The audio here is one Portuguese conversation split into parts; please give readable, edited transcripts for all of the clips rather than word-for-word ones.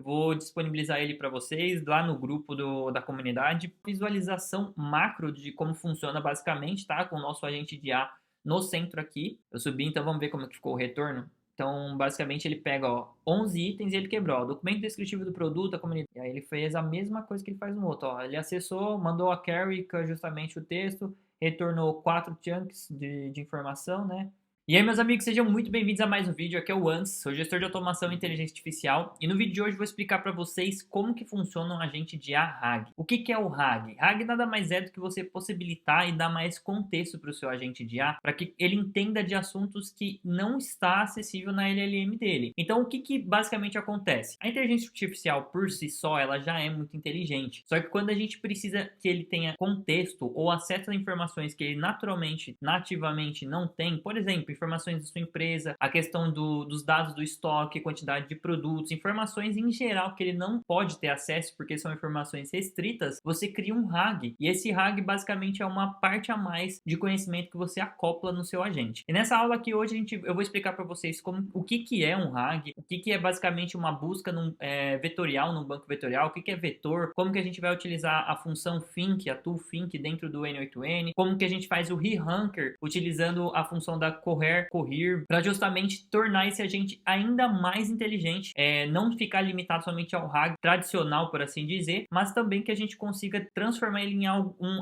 Eu vou disponibilizar ele para vocês lá no grupo da comunidade. Visualização macro de como funciona basicamente, tá? Com o nosso agente de IA no centro aqui. Eu subi, então vamos ver como que ficou o retorno. Então, basicamente, ele pega, ó, 11 itens e ele quebrou, ó, documento descritivo do produto, a comunidade. E aí ele fez a mesma coisa que ele faz no outro, ó. Ele acessou, mandou a query, que é justamente o texto, retornou 4 chunks de informação, né? E aí, meus amigos, sejam muito bem-vindos a mais um vídeo. Aqui é o Ans, sou gestor de automação e inteligência artificial. E no vídeo de hoje eu vou explicar para vocês como que funciona um agente de IA RAG. O que que é o RAG? RAG nada mais é do que você possibilitar e dar mais contexto para o seu agente de IA, para que ele entenda de assuntos que não está acessível na LLM dele. Então, o que que basicamente acontece? A inteligência artificial por si só, ela já é muito inteligente. Só que quando a gente precisa que ele tenha contexto ou acesso a informações que ele naturalmente, nativamente não tem, por exemplo, informações da sua empresa, a questão dos dados do estoque, quantidade de produtos, informações em geral que ele não pode ter acesso porque são informações restritas, você cria um RAG. E esse RAG basicamente é uma parte a mais de conhecimento que você acopla no seu agente. E nessa aula aqui hoje eu vou explicar para vocês o que é um RAG, o que é basicamente uma busca vetorial num banco vetorial, o que é vetor, como que a gente vai utilizar a função think, a tool think dentro do N8N, como que a gente faz o reranker utilizando a função da correr, para justamente tornar esse agente ainda mais inteligente, não ficar limitado somente ao RAG tradicional, por assim dizer, mas também que a gente consiga transformar ele em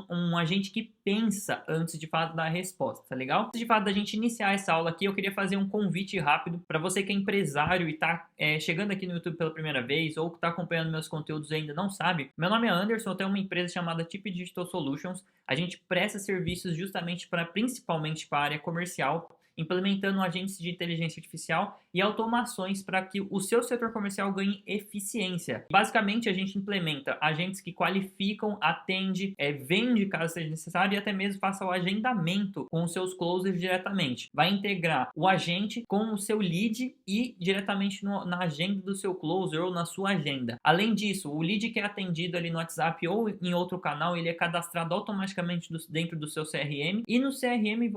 um agente que pensa antes de fato dar a resposta, tá legal? Antes de fato da gente iniciar essa aula aqui, eu queria fazer um convite rápido para você que é empresário e tá chegando aqui no YouTube pela primeira vez ou que tá acompanhando meus conteúdos e ainda não sabe. Meu nome é Anderson, eu tenho uma empresa chamada Tip Digital Solutions. A gente presta serviços justamente principalmente para a área comercial, implementando agentes de inteligência artificial e automações para que o seu setor comercial ganhe eficiência. Basicamente, a gente implementa agentes que qualificam, atende, vende caso seja necessário e até mesmo faça o agendamento com os seus closers diretamente. Vai integrar o agente com o seu lead e diretamente na agenda do seu closer ou na sua agenda. Além disso, o lead que é atendido ali no WhatsApp ou em outro canal, ele é cadastrado automaticamente dentro do seu CRM e no CRM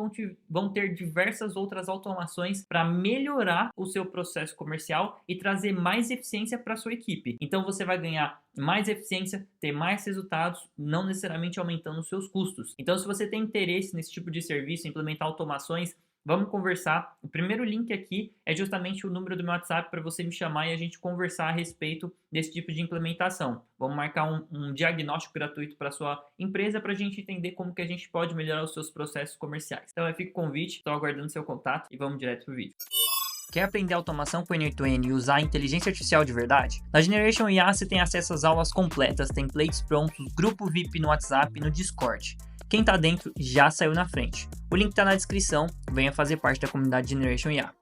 vão ter diversas outras automações para melhorar o seu processo comercial e trazer mais eficiência para sua equipe. Então você vai ganhar mais eficiência, ter mais resultados, não necessariamente aumentando os seus custos. Então, se você tem interesse nesse tipo de serviço, implementar automações, vamos conversar. O primeiro link aqui é justamente o número do meu WhatsApp para você me chamar e a gente conversar a respeito desse tipo de implementação. Vamos marcar um diagnóstico gratuito para sua empresa para a gente entender como que a gente pode melhorar os seus processos comerciais. Então, fica o convite, estou aguardando seu contato e vamos direto para o vídeo. Quer aprender automação com N8N e usar a inteligência artificial de verdade? Na Generation IA você tem acesso às aulas completas, templates prontos, grupo VIP no WhatsApp e no Discord. Quem tá dentro já saiu na frente. O link tá na descrição, venha fazer parte da comunidade Generation IA.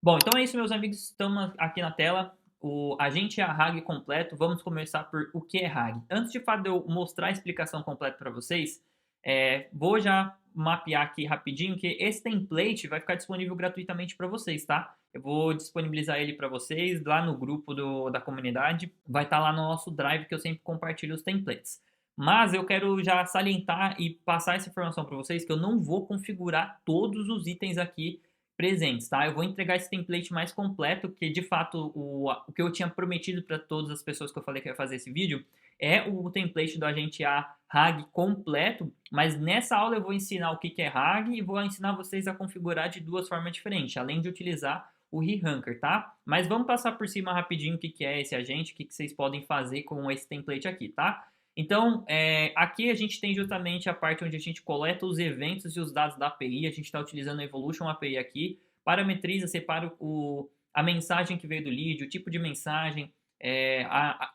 Bom, então é isso, meus amigos, estamos aqui na tela. O agente RAG completo. Vamos começar por o que é RAG. Antes de fato eu mostrar a explicação completa para vocês, vou já mapear aqui rapidinho que esse template vai ficar disponível gratuitamente para vocês, tá? Eu vou disponibilizar ele para vocês lá no grupo da comunidade. Vai estar lá no nosso Drive que eu sempre compartilho os templates. Mas eu quero já salientar e passar essa informação para vocês que eu não vou configurar todos os itens aqui presentes, tá? Eu vou entregar esse template mais completo, que de fato o que eu tinha prometido para todas as pessoas que eu falei que ia fazer esse vídeo é o template do agente A RAG completo, mas nessa aula eu vou ensinar o que é RAG e vou ensinar vocês a configurar de duas formas diferentes, além de utilizar o reranker, tá? Mas vamos passar por cima rapidinho o que é esse agente, o que vocês podem fazer com esse template aqui, tá? Então, aqui a gente tem justamente a parte onde a gente coleta os eventos e os dados da API. A gente está utilizando a Evolution API aqui, parametriza, separa a mensagem que veio do lead, o tipo de mensagem,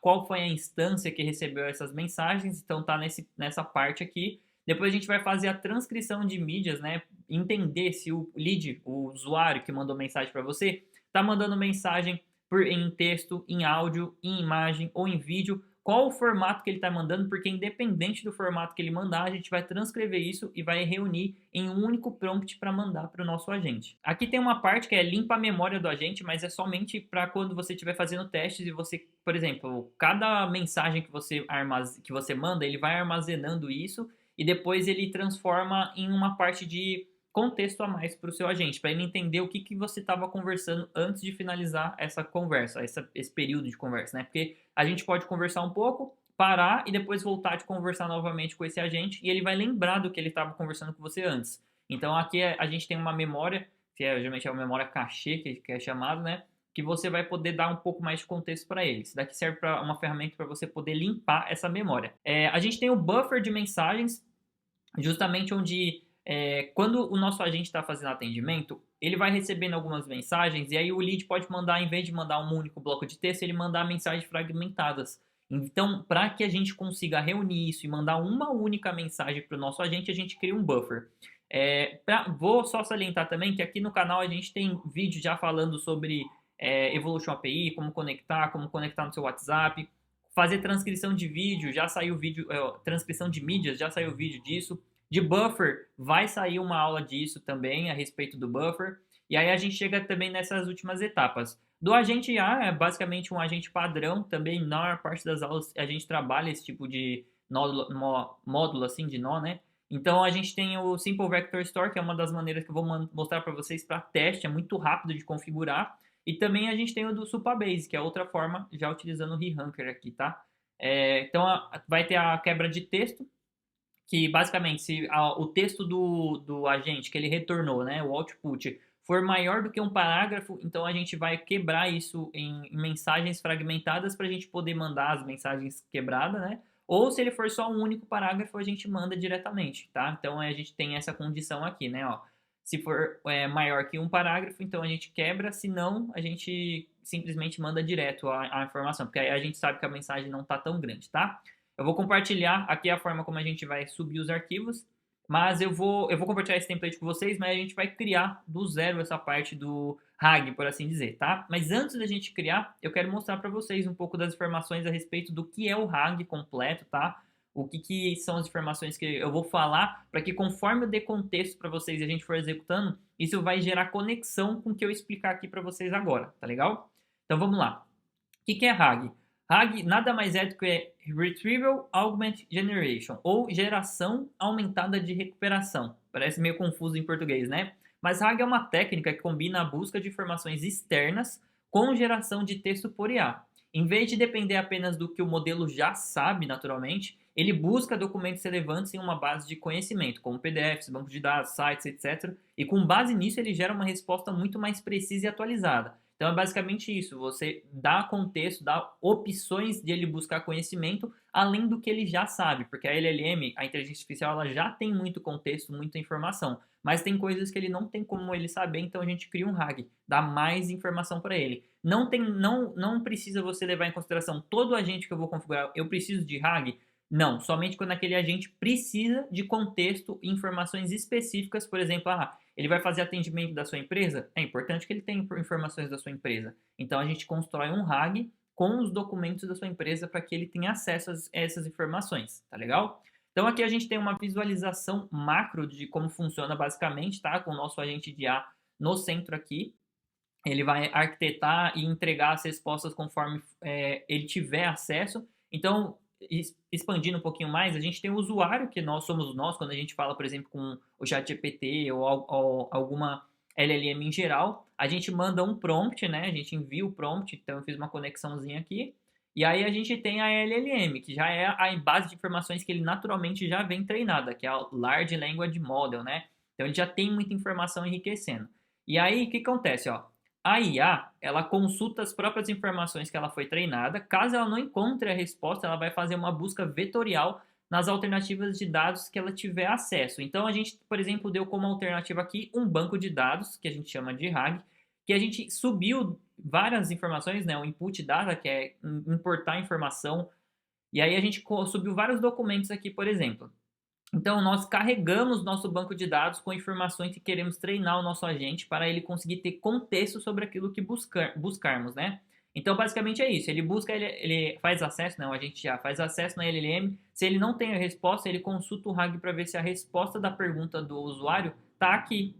qual foi a instância que recebeu essas mensagens. Então, tá nessa parte aqui. Depois a gente vai fazer a transcrição de mídias, né? Entender se o lead, o usuário que mandou mensagem para você, está mandando mensagem em texto, em áudio, em imagem ou em vídeo. Qual o formato que ele está mandando, porque independente do formato que ele mandar, a gente vai transcrever isso e vai reunir em um único prompt para mandar para o nosso agente. Aqui tem uma parte que é limpa a memória do agente, mas é somente para quando você estiver fazendo testes e você, por exemplo, cada mensagem que você manda, ele vai armazenando isso e depois ele transforma em uma parte de contexto a mais para o seu agente, para ele entender o que, que você estava conversando antes de finalizar essa conversa, esse período de conversa, né? Porque a gente pode conversar um pouco, parar e depois voltar de conversar novamente com esse agente e ele vai lembrar do que ele estava conversando com você antes. Então aqui a gente tem uma memória, que geralmente é uma memória cachê, que é chamado, né? Que você vai poder dar um pouco mais de contexto para ele. Isso daqui serve para uma ferramenta para você poder limpar essa memória. A gente tem o buffer de mensagens, justamente onde quando o nosso agente está fazendo atendimento, ele vai recebendo algumas mensagens e aí o lead pode mandar, em vez de mandar um único bloco de texto, ele mandar mensagens fragmentadas. Então, para que a gente consiga reunir isso e mandar uma única mensagem para o nosso agente, a gente cria um buffer. Vou só salientar também que aqui no canal a gente tem vídeo já falando sobre Evolution API, como conectar no seu WhatsApp, fazer transcrição de vídeo, já saiu vídeo, transcrição de mídias, já saiu vídeo disso. De buffer, vai sair uma aula disso também, a respeito do buffer. E aí a gente chega também nessas últimas etapas. Do agente A, é basicamente um agente padrão, também na maior parte das aulas a gente trabalha esse tipo de módulo assim, de nó, né? Então a gente tem o Simple Vector Store, que é uma das maneiras que eu vou mostrar para vocês para teste, é muito rápido de configurar. E também a gente tem o do Supabase, que é outra forma, já utilizando o ReRanker aqui, tá? Então vai ter a quebra de texto, que basicamente se o texto do agente que ele retornou, né, o output, for maior do que um parágrafo, então a gente vai quebrar isso em mensagens fragmentadas para a gente poder mandar as mensagens quebradas, né? Ou se ele for só um único parágrafo, a gente manda diretamente, tá? Então a gente tem essa condição aqui, né? Ó, se for maior que um parágrafo, então a gente quebra, se não, a gente simplesmente manda direto a informação, porque aí a gente sabe que a mensagem não está tão grande, tá? Eu vou compartilhar aqui a forma como a gente vai subir os arquivos, mas eu vou compartilhar esse template com vocês, mas a gente vai criar do zero essa parte do RAG, por assim dizer, tá? Mas antes da gente criar, eu quero mostrar para vocês um pouco das informações a respeito do que é o RAG completo, tá? O que são as informações que eu vou falar, para que conforme eu dê contexto para vocês e a gente for executando, isso vai gerar conexão com o que eu explicar aqui para vocês agora, tá legal? Então vamos lá. O que é RAG? RAG nada mais é do que Retrieval Augment Generation, ou geração aumentada de recuperação. Parece meio confuso em português, né? Mas RAG é uma técnica que combina a busca de informações externas com geração de texto por IA. Em vez de depender apenas do que o modelo já sabe naturalmente, ele busca documentos relevantes em uma base de conhecimento, como PDFs, bancos de dados, sites, etc. E com base nisso ele gera uma resposta muito mais precisa e atualizada. Então é basicamente isso, você dá contexto, dá opções de ele buscar conhecimento além do que ele já sabe, porque a LLM, a inteligência artificial, ela já tem muito contexto, muita informação, mas tem coisas que ele não tem como ele saber, então a gente cria um RAG, dá mais informação para ele. Não precisa você levar em consideração todo agente que eu vou configurar, eu preciso de RAG? Não, somente quando aquele agente precisa de contexto e informações específicas, por exemplo, ele vai fazer atendimento da sua empresa? É importante que ele tenha informações da sua empresa. Então a gente constrói um RAG com os documentos da sua empresa para que ele tenha acesso a essas informações, tá legal? Então aqui a gente tem uma visualização macro de como funciona basicamente, tá? Com o nosso agente de IA no centro aqui. Ele vai arquitetar e entregar as respostas conforme ele tiver acesso. Então, expandindo um pouquinho mais, a gente tem o usuário, que nós somos nós, quando a gente fala, por exemplo, com o ChatGPT ou alguma LLM em geral, a gente manda um prompt, né? A gente envia o prompt, então eu fiz uma conexãozinha aqui. E aí a gente tem a LLM, que já é a base de informações que ele naturalmente já vem treinada, que é a Large Language Model, né? Então ele já tem muita informação enriquecendo. E aí, o que acontece, ó? A IA, ela consulta as próprias informações que ela foi treinada. Caso ela não encontre a resposta, ela vai fazer uma busca vetorial nas alternativas de dados que ela tiver acesso. Então, a gente, por exemplo, deu como alternativa aqui um banco de dados, que a gente chama de RAG, que a gente subiu várias informações, né? O input data, que é importar informação. E aí a gente subiu vários documentos aqui, por exemplo. Então, nós carregamos nosso banco de dados com informações que queremos treinar o nosso agente para ele conseguir ter contexto sobre aquilo que buscarmos, né? Então, basicamente é isso. Ele busca, ele faz acesso, né? O agente já faz acesso na LLM. Se ele não tem a resposta, ele consulta o RAG para ver se a resposta da pergunta do usuário está aqui.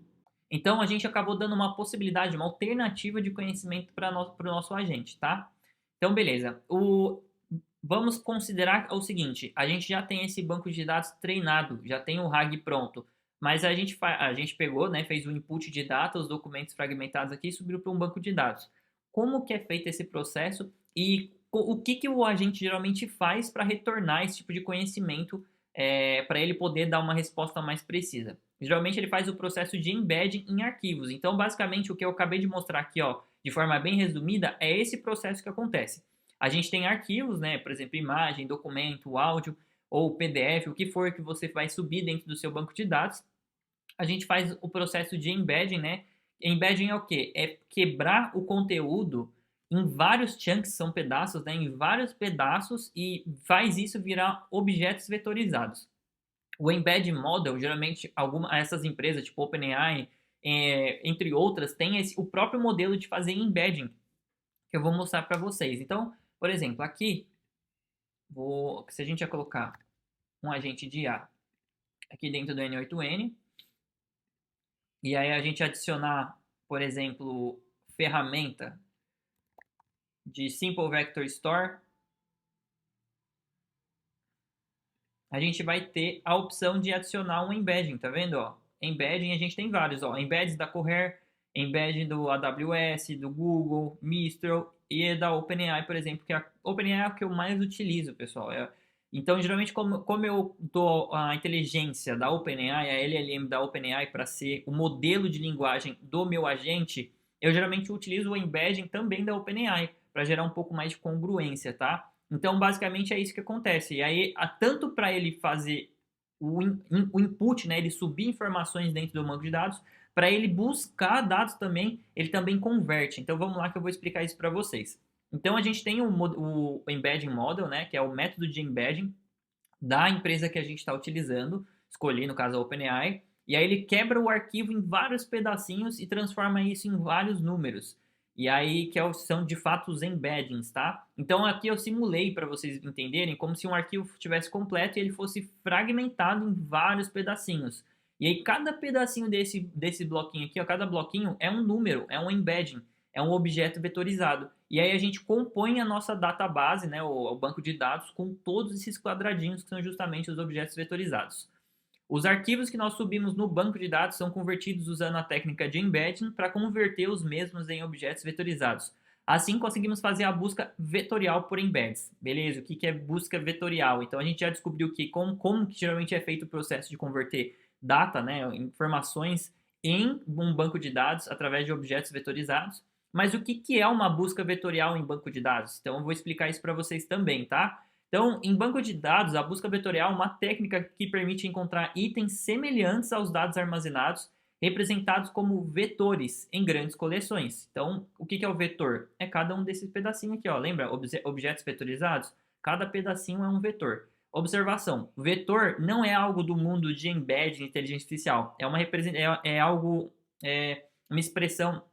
Então, a gente acabou dando uma possibilidade, uma alternativa de conhecimento para o nosso agente, tá? Então, beleza. Vamos considerar o seguinte, a gente já tem esse banco de dados treinado, já tem o RAG pronto. Mas a gente pegou, né, fez o input de data, os documentos fragmentados aqui e subiu para um banco de dados. Como que é feito esse processo e o que, que o agente geralmente faz para retornar esse tipo de conhecimento para ele poder dar uma resposta mais precisa? Geralmente ele faz o processo de embedding em arquivos. Então, basicamente, o que eu acabei de mostrar aqui, ó, de forma bem resumida, é esse processo que acontece. A gente tem arquivos, né, por exemplo, imagem, documento, áudio ou PDF, o que for que você vai subir dentro do seu banco de dados. A gente faz o processo de embedding, né? Embedding é o quê? É quebrar o conteúdo em vários chunks, são pedaços, né? Em vários pedaços e faz isso virar objetos vetorizados. O Embedding Model, geralmente, essas empresas, tipo OpenAI, entre outras, têm o próprio modelo de fazer embedding, que eu vou mostrar para vocês. Então, por exemplo, aqui, se a gente ia colocar um agente de IA aqui dentro do N8N, e aí a gente adicionar, por exemplo, ferramenta de Simple Vector Store, a gente vai ter a opção de adicionar um embedding, tá vendo? Ó? Embedding a gente tem vários, ó, embeddings da Cohere, embedding do AWS, do Google, Mistral e da OpenAI, por exemplo, que a OpenAI é o que eu mais utilizo, pessoal. Então, geralmente, como eu dou a inteligência da OpenAI, a LLM da OpenAI para ser o modelo de linguagem do meu agente, eu geralmente utilizo o embedding também da OpenAI para gerar um pouco mais de congruência, tá? Então, basicamente, é isso que acontece. E aí, tanto para ele fazer o input, né, ele subir informações dentro do banco de dados, para ele buscar dados também, ele também converte. Então, vamos lá que eu vou explicar isso para vocês. Então, a gente tem o Embedding Model, né, que é o método de embedding da empresa que a gente está utilizando, escolhi, no caso, a OpenAI, e aí ele quebra o arquivo em vários pedacinhos e transforma isso em vários números. E aí que são de fato os embeddings, tá? Então aqui eu simulei para vocês entenderem como se um arquivo estivesse completo e ele fosse fragmentado em vários pedacinhos. E aí cada pedacinho desse bloquinho aqui, ó, cada bloquinho é um número, é um embedding, é um objeto vetorizado. E aí a gente compõe a nossa database, né, o banco de dados, com todos esses quadradinhos que são justamente os objetos vetorizados. Os arquivos que nós subimos no banco de dados são convertidos usando a técnica de embedding para converter os mesmos em objetos vetorizados. Assim, conseguimos fazer a busca vetorial por embeds. Beleza? O que é busca vetorial? Então, a gente já descobriu como que geralmente é feito o processo de converter data, né, informações, em um banco de dados através de objetos vetorizados. Mas o que é uma busca vetorial em banco de dados? Então, eu vou explicar isso para vocês também, tá? Então, em banco de dados, a busca vetorial é uma técnica que permite encontrar itens semelhantes aos dados armazenados, representados como vetores em grandes coleções. Então, o que é o vetor? É cada um desses pedacinhos aqui, ó. Lembra? Objetos vetorizados? Cada pedacinho é um vetor. Observação: vetor não é algo do mundo de embedding de inteligência artificial. É algo, uma expressão,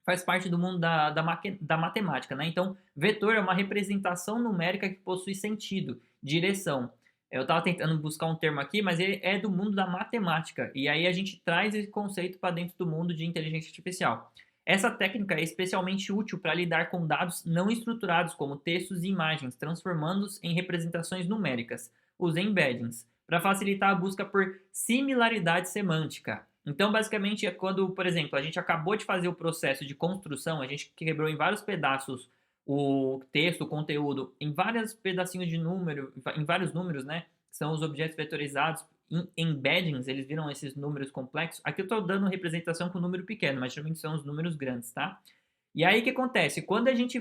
faz parte do mundo da matemática, né? Então, vetor é uma representação numérica que possui sentido, direção. Eu estava tentando buscar um termo aqui, mas ele é do mundo da matemática. E aí a gente traz esse conceito para dentro do mundo de inteligência artificial. Essa técnica é especialmente útil para lidar com dados não estruturados, como textos e imagens, transformando-os em representações numéricas, os embeddings, para facilitar a busca por similaridade semântica. Então, basicamente, é quando, por exemplo, a gente acabou de fazer o processo de construção, a gente quebrou em vários pedaços o texto, o conteúdo, em vários pedacinhos de número, em vários números, né? Que são os objetos vetorizados. Em embeddings, eles viram esses números complexos. Aqui eu estou dando representação com número pequeno, mas geralmente são os números grandes, tá? E aí o que acontece? Quando a gente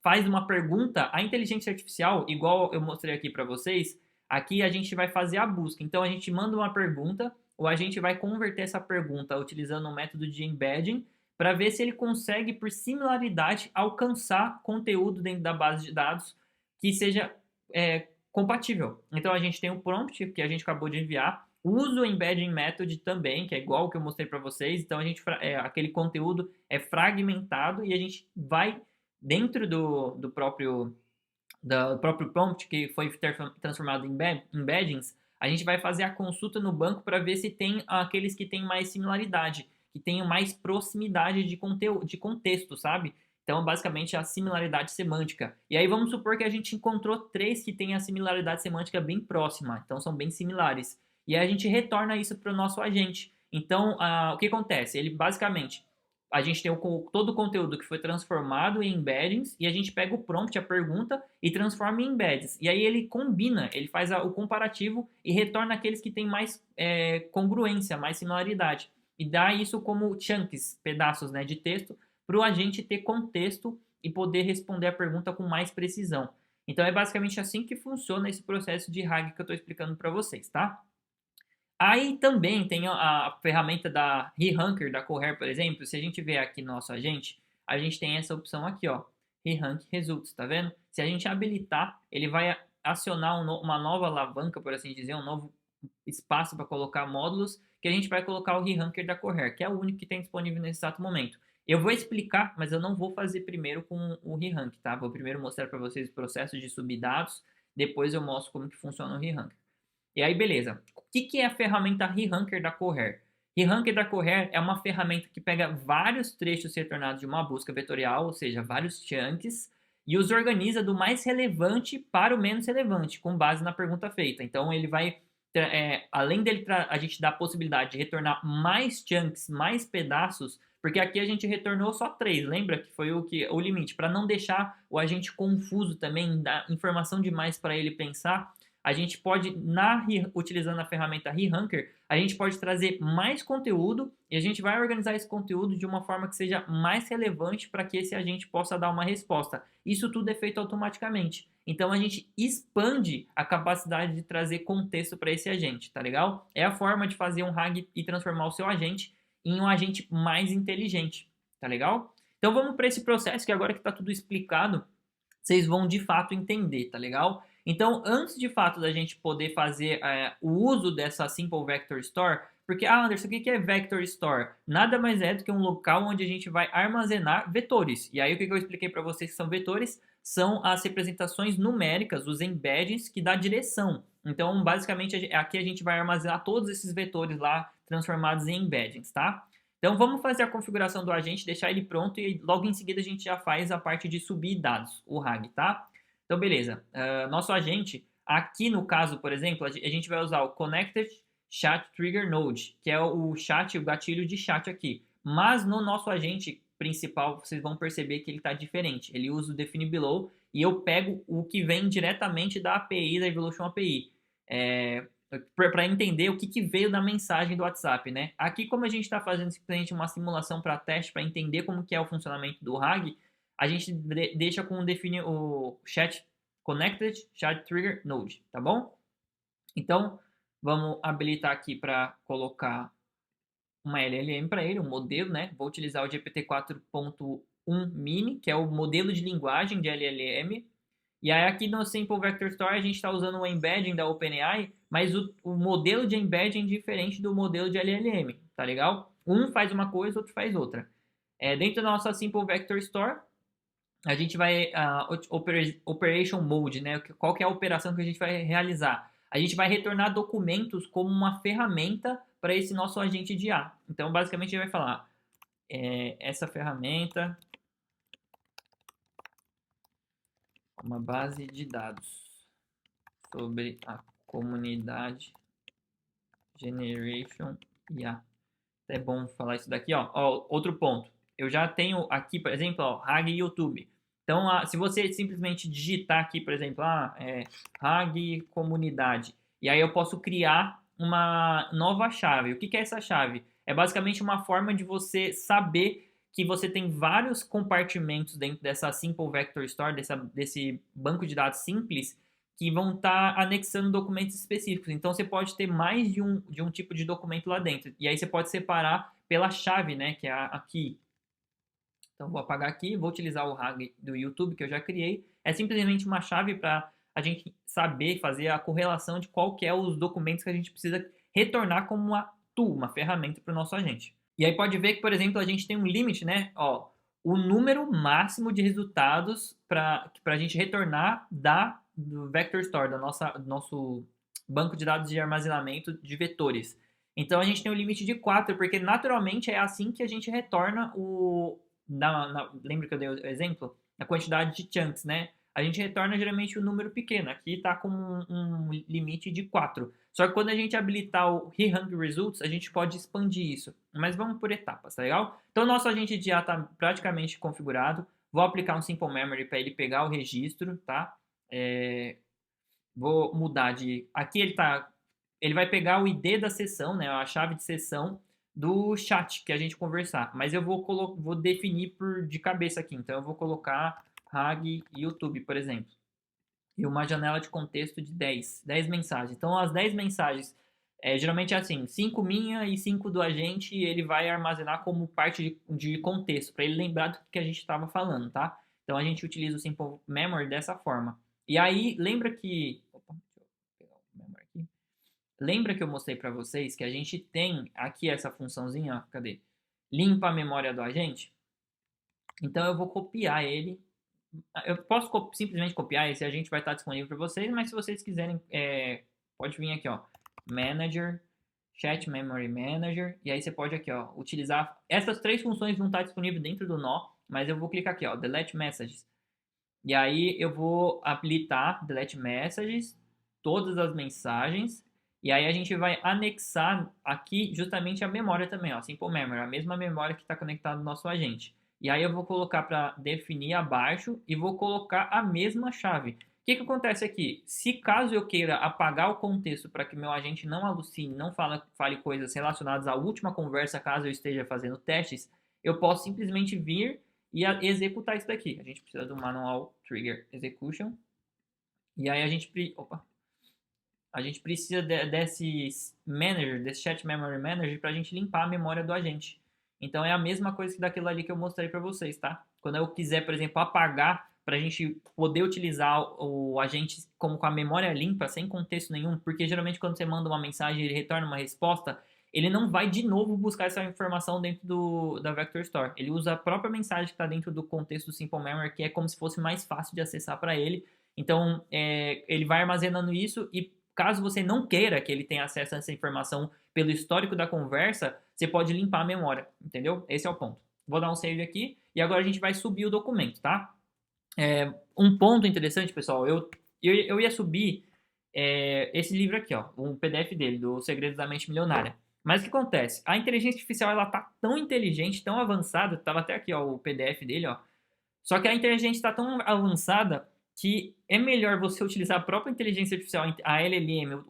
faz uma pergunta, a inteligência artificial, igual eu mostrei aqui para vocês, aqui a gente vai fazer a busca. Então a gente manda uma pergunta, ou a gente vai converter essa pergunta utilizando um método de embedding para ver se ele consegue, por similaridade, alcançar conteúdo dentro da base de dados que seja compatível. Então a gente tem o prompt que a gente acabou de enviar, usa o embedding method também, que é igual o que eu mostrei para vocês. Então aquele conteúdo é fragmentado e a gente vai dentro do próprio prompt que foi transformado em embeddings, a gente vai fazer a consulta no banco para ver se tem aqueles que têm mais similaridade, que tenham mais proximidade de conteúdo, de contexto, sabe? Então, basicamente, a similaridade semântica. E aí, vamos supor que a gente encontrou 3 que têm a similaridade semântica bem próxima. Então, são bem similares. e aí a gente retorna isso para o nosso agente. Então, o que acontece? Ele basicamente, a gente tem todo o conteúdo que foi transformado em embeddings e a gente pega o prompt, a pergunta e transforma em embeddings. E aí ele combina, ele faz o comparativo e retorna aqueles que têm mais congruência, mais similaridade. E dá isso como chunks, pedaços, né, de texto, para o agente ter contexto e poder responder a pergunta com mais precisão. Então é basicamente assim que funciona esse processo de RAG que eu estou explicando para vocês, tá? Aí também tem a ferramenta da ReRanker, da Cohere, por exemplo. Se a gente ver aqui no nosso agente, a gente tem essa opção aqui, ó, ReRank Results, tá vendo? Se a gente habilitar, ele vai acionar uma nova alavanca, por assim dizer, um novo espaço para colocar módulos, que a gente vai colocar o ReRanker da Cohere, que é o único que tem disponível nesse exato momento. Eu vou explicar, mas eu não vou fazer primeiro com o ReRank, tá? Vou primeiro mostrar para vocês o processo de subir dados, depois eu mostro como que funciona o ReRanker. E aí, beleza. O que é a ferramenta ReRanker da Cohere? ReRanker da Cohere é uma ferramenta que pega vários trechos retornados de uma busca vetorial, ou seja, vários chunks, e os organiza do mais relevante para o menos relevante, com base na pergunta feita. Então, ele vai, além dele a gente dar a possibilidade de retornar mais chunks, mais pedaços, porque aqui a gente retornou só 3, lembra que foi o limite, para não deixar o agente confuso também, dar informação demais para ele pensar. A gente pode, utilizando a ferramenta ReRanker, a gente pode trazer mais conteúdo e a gente vai organizar esse conteúdo de uma forma que seja mais relevante para que esse agente possa dar uma resposta. Isso tudo é feito automaticamente. Então a gente expande a capacidade de trazer contexto para esse agente, tá legal? É a forma de fazer um RAG e transformar o seu agente em um agente mais inteligente, tá legal? Então vamos para esse processo que agora que está tudo explicado, vocês vão de fato entender, tá legal? Então, antes de fato da gente poder fazer o uso dessa Simple Vector Store, porque, Anderson, o que é Vector Store? Nada mais é do que um local onde a gente vai armazenar vetores. E aí, o que eu expliquei para vocês que são vetores? São as representações numéricas, os embeddings que dá direção. Então, basicamente, aqui a gente vai armazenar todos esses vetores lá transformados em embeddings, tá? Então, vamos fazer a configuração do agente, deixar ele pronto e logo em seguida a gente já faz a parte de subir dados, o RAG, tá? Então, beleza. Nosso agente, aqui no caso, por exemplo, a gente vai usar o Connected Chat Trigger Node, que é o chat, o gatilho de chat aqui. Mas no nosso agente principal, vocês vão perceber que ele está diferente. Ele usa o Define Below e eu pego o que vem diretamente da API, da Evolution API. Para entender o que veio da mensagem do WhatsApp, né? Aqui, como a gente está fazendo simplesmente uma simulação para teste, para entender como que é o funcionamento do RAG, a gente deixa com o chat Connected Chat Trigger Node, tá bom? Então, vamos habilitar aqui para colocar uma LLM para ele, um modelo, né? Vou utilizar o GPT-4.1 Mini, que é o modelo de linguagem de LLM. E aí aqui no Simple Vector Store a gente está usando o embedding da OpenAI, mas o modelo de embedding é diferente do modelo de LLM, tá legal? Um faz uma coisa, outro faz outra. Dentro da nossa Simple Vector Store, a gente vai Operation Mode, né? Qual que é a operação que a gente vai realizar? A gente vai retornar documentos como uma ferramenta para esse nosso agente de IA. Então, basicamente, a gente vai falar essa ferramenta, uma base de dados sobre a comunidade Generation IA. É bom falar isso daqui, ó. Outro ponto. Eu já tenho aqui, por exemplo, ó, RAG YouTube. Então, se você simplesmente digitar aqui, por exemplo, RAG comunidade, e aí eu posso criar uma nova chave. O que é essa chave? É basicamente uma forma de você saber que você tem vários compartimentos dentro dessa Simple Vector Store, desse banco de dados simples, que vão estar anexando documentos específicos. Então, você pode ter mais de um tipo de documento lá dentro. E aí, você pode separar pela chave, né, que é aqui. Então, vou apagar aqui, vou utilizar o RAG do YouTube que eu já criei. É simplesmente uma chave para a gente saber fazer a correlação de qual que é os documentos que a gente precisa retornar como uma ferramenta para o nosso agente. E aí pode ver que, por exemplo, a gente tem um limite, né? Ó, o número máximo de resultados para a gente retornar do Vector Store, do nosso banco de dados de armazenamento de vetores. Então, a gente tem um limite de 4, porque naturalmente é assim que a gente retorna lembra que eu dei o exemplo? A quantidade de chunks, né? a gente retorna geralmente um número pequeno. Aqui está com um limite de 4. Só que quando a gente habilitar o Rehang Results, a gente pode expandir isso. Mas vamos por etapas, tá legal? Então, o nosso agente de IA está praticamente configurado. Vou aplicar um Simple Memory para ele pegar o registro, tá? Vou mudar de... Aqui ele vai pegar o ID da sessão, né? A chave de sessão do chat que a gente conversar. Mas eu vou definir de cabeça aqui. Então, eu vou colocar RAG YouTube, por exemplo. E uma janela de contexto de 10 mensagens. Então, as 10 mensagens, geralmente é assim, 5 minha e 5 do agente, ele vai armazenar como parte de contexto, para ele lembrar do que a gente estava falando, tá? Então, a gente utiliza o Simple Memory dessa forma. E aí, lembra que... Opa, deixa eu pegar o memory aqui. Lembra que eu mostrei para vocês que a gente tem aqui essa funçãozinha, ó, cadê? Limpa a memória do agente. Então, eu vou copiar ele. Eu posso simplesmente copiar, esse agente vai estar disponível para vocês, mas se vocês quiserem, pode vir aqui, ó, Manager, Chat Memory Manager, e aí você pode aqui, ó, utilizar, essas 3 funções vão estar disponíveis dentro do nó, mas eu vou clicar aqui, ó, Delete Messages, e aí eu vou habilitar Delete Messages, todas as mensagens, e aí a gente vai anexar aqui justamente a memória também, ó, Simple Memory, a mesma memória que está conectada no nosso agente. E aí eu vou colocar para definir abaixo e vou colocar a mesma chave. O que acontece aqui? Se caso eu queira apagar o contexto para que meu agente não alucine, não fale coisas relacionadas à última conversa, caso eu esteja fazendo testes, eu posso simplesmente vir e executar isso daqui. A gente precisa do Manual Trigger Execution. E aí a gente precisa desse manager, desse Chat Memory Manager, para a gente limpar a memória do agente. Então é a mesma coisa que daquilo ali que eu mostrei para vocês, tá? Quando eu quiser, por exemplo, apagar para a gente poder utilizar o agente como com a memória limpa, sem contexto nenhum, porque geralmente quando você manda uma mensagem e ele retorna uma resposta, ele não vai de novo buscar essa informação dentro da Vector Store. Ele usa a própria mensagem que está dentro do contexto do Simple Memory, que é como se fosse mais fácil de acessar para ele. Então, ele vai armazenando isso e caso você não queira que ele tenha acesso a essa informação pelo histórico da conversa, você pode limpar a memória, entendeu? Esse é o ponto. Vou dar um save aqui e agora a gente vai subir o documento, tá? Um ponto interessante, pessoal, eu ia subir esse livro aqui, ó, um PDF dele, do Segredos da Mente Milionária. Mas o que acontece? A inteligência artificial, ela tá tão inteligente, tão avançada, tava até aqui, ó, o PDF dele, ó. Só que a inteligência está tão avançada que é melhor você utilizar a própria inteligência artificial, a LLM,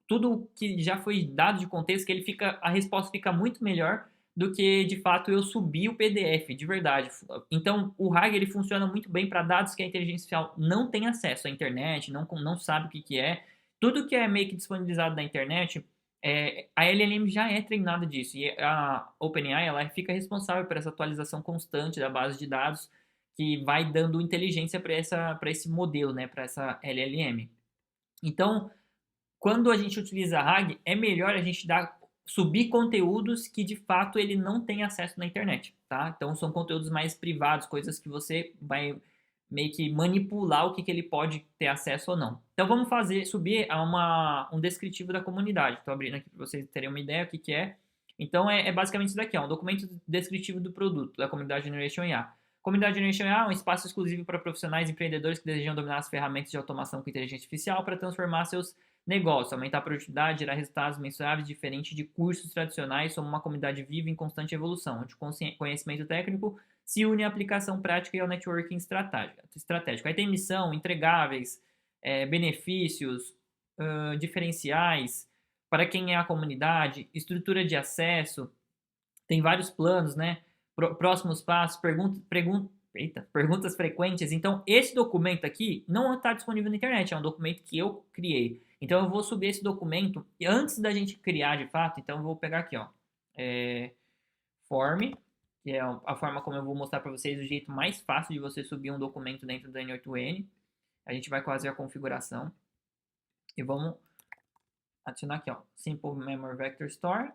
tudo que já foi dado de contexto, que a resposta fica muito melhor do que, de fato, eu subir o PDF, de verdade. Então, o RAG, ele funciona muito bem para dados que a inteligência artificial não tem acesso à internet, não sabe o que é. Tudo que é meio que disponibilizado na internet, a LLM já é treinada disso. E a OpenAI, ela fica responsável por essa atualização constante da base de dados, que vai dando inteligência para esse modelo, né, para essa LLM. Então, quando a gente utiliza a RAG, é melhor a gente subir conteúdos que de fato ele não tem acesso na internet, tá? Então são conteúdos mais privados, coisas que você vai meio que manipular o que ele pode ter acesso ou não. Então vamos subir a um descritivo da comunidade. Estou abrindo aqui para vocês terem uma ideia do que é. Então é basicamente isso daqui, ó, um documento descritivo do produto da comunidade Generation IA. Comunidade Generation IA é um espaço exclusivo para profissionais e empreendedores que desejam dominar as ferramentas de automação com inteligência artificial para transformar seus negócios, aumentar a produtividade, gerar resultados mensuráveis diferente de cursos tradicionais. Somos uma comunidade viva em constante evolução, onde o conhecimento técnico se une à aplicação prática e ao networking estratégico. Aí tem missão, entregáveis, benefícios, diferenciais, para quem é a comunidade, estrutura de acesso, tem vários planos, né? Próximos passos, perguntas frequentes. Então, esse documento aqui não está disponível na internet, é um documento que eu criei. Então, eu vou subir esse documento, e antes da gente criar de fato, então eu vou pegar aqui, ó, Form, que é a forma como eu vou mostrar para vocês o jeito mais fácil de você subir um documento dentro do N8N. A gente vai fazer a configuração e vamos adicionar aqui, ó, Simple Memory Vector Store.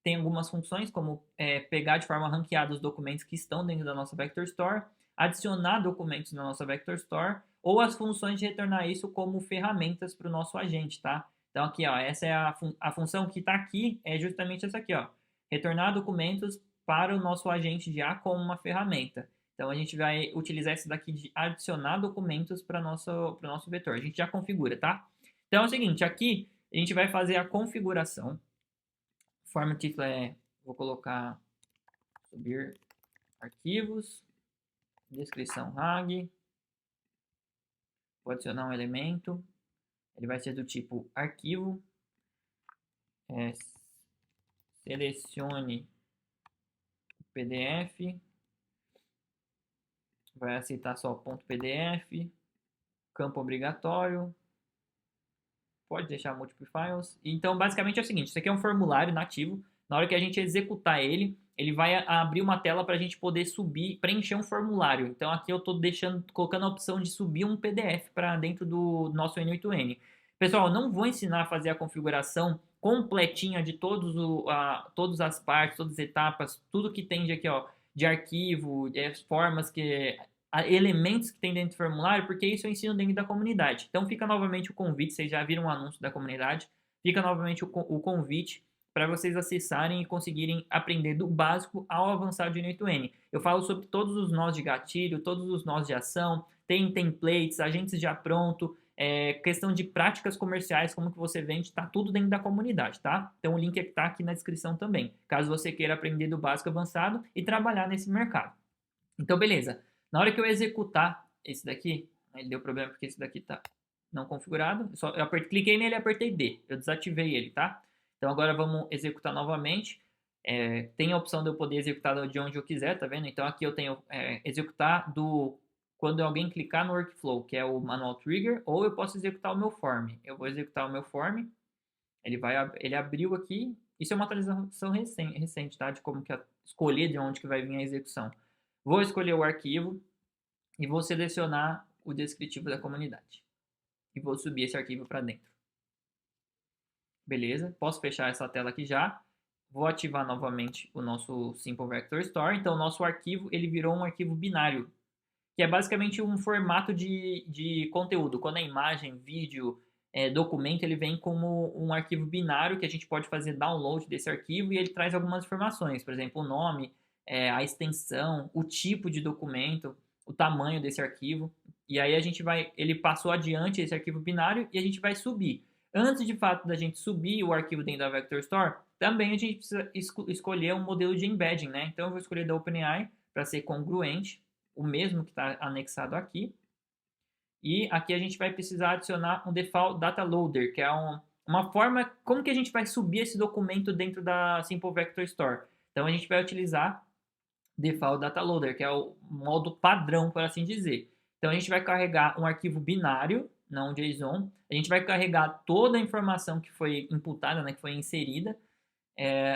Tem algumas funções, como pegar de forma ranqueada os documentos que estão dentro da nossa Vector Store, adicionar documentos na nossa Vector Store, ou as funções de retornar isso como ferramentas para o nosso agente, tá? Então aqui, ó, essa é a função que está aqui, é justamente essa aqui, ó, retornar documentos para o nosso agente de IA como uma ferramenta. Então, a gente vai utilizar esse daqui de adicionar documentos para o nosso vetor. A gente já configura, tá? Então, é o seguinte, aqui a gente vai fazer a configuração. Forma título vou colocar subir arquivos, descrição RAG, vou adicionar um elemento, ele vai ser do tipo arquivo, selecione o PDF, vai aceitar só .pdf, campo obrigatório, pode deixar multiple files. Então, basicamente é o seguinte, isso aqui é um formulário nativo, na hora que a gente executar ele, ele vai abrir uma tela para a gente poder subir, preencher um formulário. Então, aqui eu estou colocando a opção de subir um PDF para dentro do nosso N8N. Pessoal, eu não vou ensinar a fazer a configuração completinha de todas as partes, todas as etapas, tudo que tem de aqui, ó, de arquivo, formas elementos que tem dentro do formulário, porque isso eu ensino dentro da comunidade. Então fica novamente o convite, vocês já viram o anúncio da comunidade, fica novamente o convite para vocês acessarem e conseguirem aprender do básico ao avançado de N8N. Eu falo sobre todos os nós de gatilho, todos os nós de ação, tem templates, agentes já pronto, questão de práticas comerciais, como que você vende, está tudo dentro da comunidade, tá? Então o link está aqui na descrição também, caso você queira aprender do básico avançado e trabalhar nesse mercado. Então beleza, na hora que eu executar esse daqui, ele deu problema porque esse daqui está não configurado, cliquei nele e apertei D, eu desativei ele, tá? Então agora vamos executar novamente. Tem a opção de eu poder executar de onde eu quiser, tá vendo? Então aqui eu tenho executar quando alguém clicar no workflow, que é o manual trigger, ou eu posso executar o meu form. Eu vou executar o meu form, ele abriu aqui. Isso é uma atualização recente, tá? De como que escolher de onde que vai vir a execução. Vou escolher o arquivo e vou selecionar o descritivo da comunidade. E vou subir esse arquivo para dentro. Beleza, posso fechar essa tela aqui já. Vou ativar novamente o nosso Simple Vector Store. Então, o nosso arquivo, ele virou um arquivo binário, que é basicamente um formato de conteúdo. Quando é imagem, vídeo, documento, ele vem como um arquivo binário que a gente pode fazer download desse arquivo e ele traz algumas informações, por exemplo, o nome, a extensão, o tipo de documento, o tamanho desse arquivo. E aí ele passou adiante esse arquivo binário e a gente vai subir. Antes de fato da gente subir o arquivo dentro da Vector Store, também a gente precisa escolher um modelo de embedding, né? Então eu vou escolher da OpenAI para ser congruente, o mesmo que está anexado aqui. E aqui a gente vai precisar adicionar um default data loader, que é uma forma como que a gente vai subir esse documento dentro da Simple Vector Store. Então a gente vai utilizar default data loader, que é o modo padrão, por assim dizer. Então a gente vai carregar um arquivo binário, não JSON. A gente vai carregar toda a informação que foi imputada, né, que foi inserida.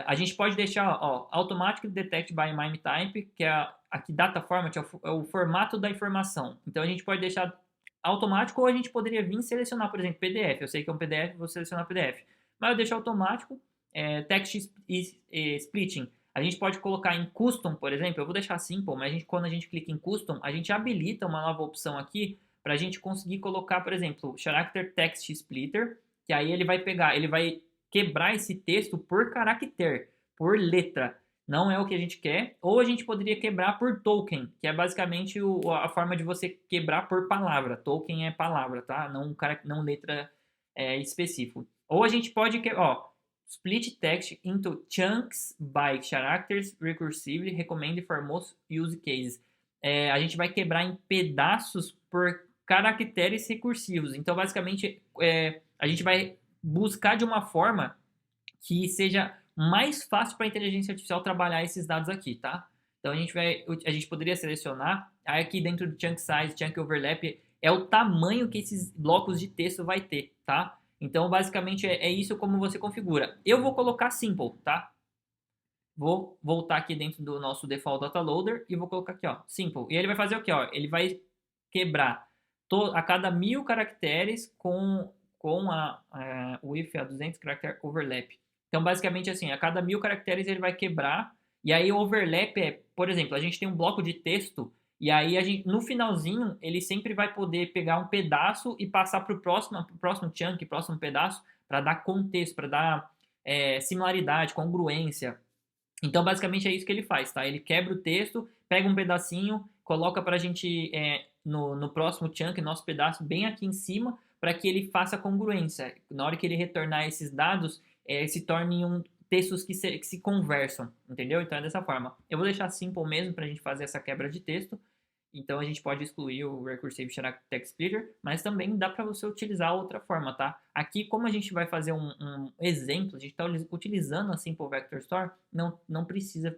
A gente pode deixar, ó, Automatic Detect by MIME Type, que é aqui Data Format, é o formato da informação. Então a gente pode deixar automático ou a gente poderia vir selecionar, por exemplo, PDF. Eu sei que é um PDF, vou selecionar PDF. Mas eu deixo automático. Text Splitting. A gente pode colocar em Custom, por exemplo. Eu vou deixar Simple, mas quando a gente clica em Custom, a gente habilita uma nova opção aqui para a gente conseguir colocar, por exemplo, Character Text Splitter, que aí ele vai quebrar esse texto por caractere, por letra. Não é o que a gente quer. Ou a gente poderia quebrar por token, que é basicamente a forma de você quebrar por palavra. Token é palavra, tá? Não letra específico. Ou a gente pode, split text into chunks by characters recursively recommended for most use cases. A gente vai quebrar em pedaços por caracteres recursivos. Então, basicamente, a gente vai buscar de uma forma que seja mais fácil para a inteligência artificial trabalhar esses dados aqui, tá? Então a gente poderia selecionar, aí aqui dentro do chunk size, chunk overlap, é o tamanho que esses blocos de texto vai ter, tá? Então basicamente é isso como você configura. Eu vou colocar simple, tá? Vou voltar aqui dentro do nosso default data loader e vou colocar aqui, ó, simple. E ele vai fazer o quê, ó? Ele vai quebrar a cada 1000 caracteres com o if a 200 character overlap. Então, basicamente, assim, a cada 1000 caracteres ele vai quebrar. E aí, o overlap por exemplo, a gente tem um bloco de texto. E aí, no finalzinho, ele sempre vai poder pegar um pedaço e passar para o próximo chunk, próximo pedaço, para dar contexto, para dar similaridade, congruência. Então, basicamente, é isso que ele faz, tá? Ele quebra o texto, pega um pedacinho coloca para a gente no próximo chunk, nosso pedaço, bem aqui em cima, para que ele faça congruência. Na hora que ele retornar esses dados, se tornem textos que se conversam, entendeu? Então é dessa forma. Eu vou deixar simple mesmo para a gente fazer essa quebra de texto. Então a gente pode excluir o Recursive Text Splitter, mas também dá para você utilizar outra forma, tá? Aqui, como a gente vai fazer um exemplo, a gente está utilizando a Simple Vector Store, não precisa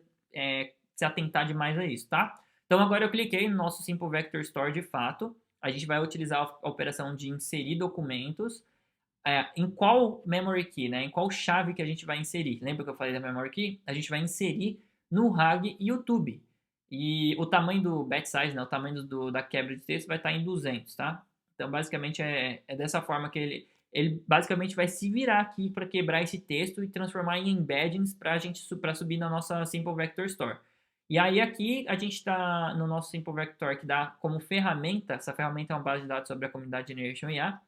se atentar demais a isso, tá? Então agora eu cliquei no nosso Simple Vector Store de fato. A gente vai utilizar a operação de inserir documentos. Em qual memory key, né? Em qual chave que a gente vai inserir? Lembra que eu falei da memory key? A gente vai inserir no RAG YouTube. E o tamanho do batch size, né? O tamanho da quebra de texto vai estar em 200, tá? Então, basicamente, é dessa forma que ele basicamente vai se virar aqui para quebrar esse texto e transformar em embeddings para subir na nossa Simple Vector Store. E aí aqui a gente está no nosso Simple Vector que dá como ferramenta, essa ferramenta é uma base de dados sobre a comunidade Generation IA.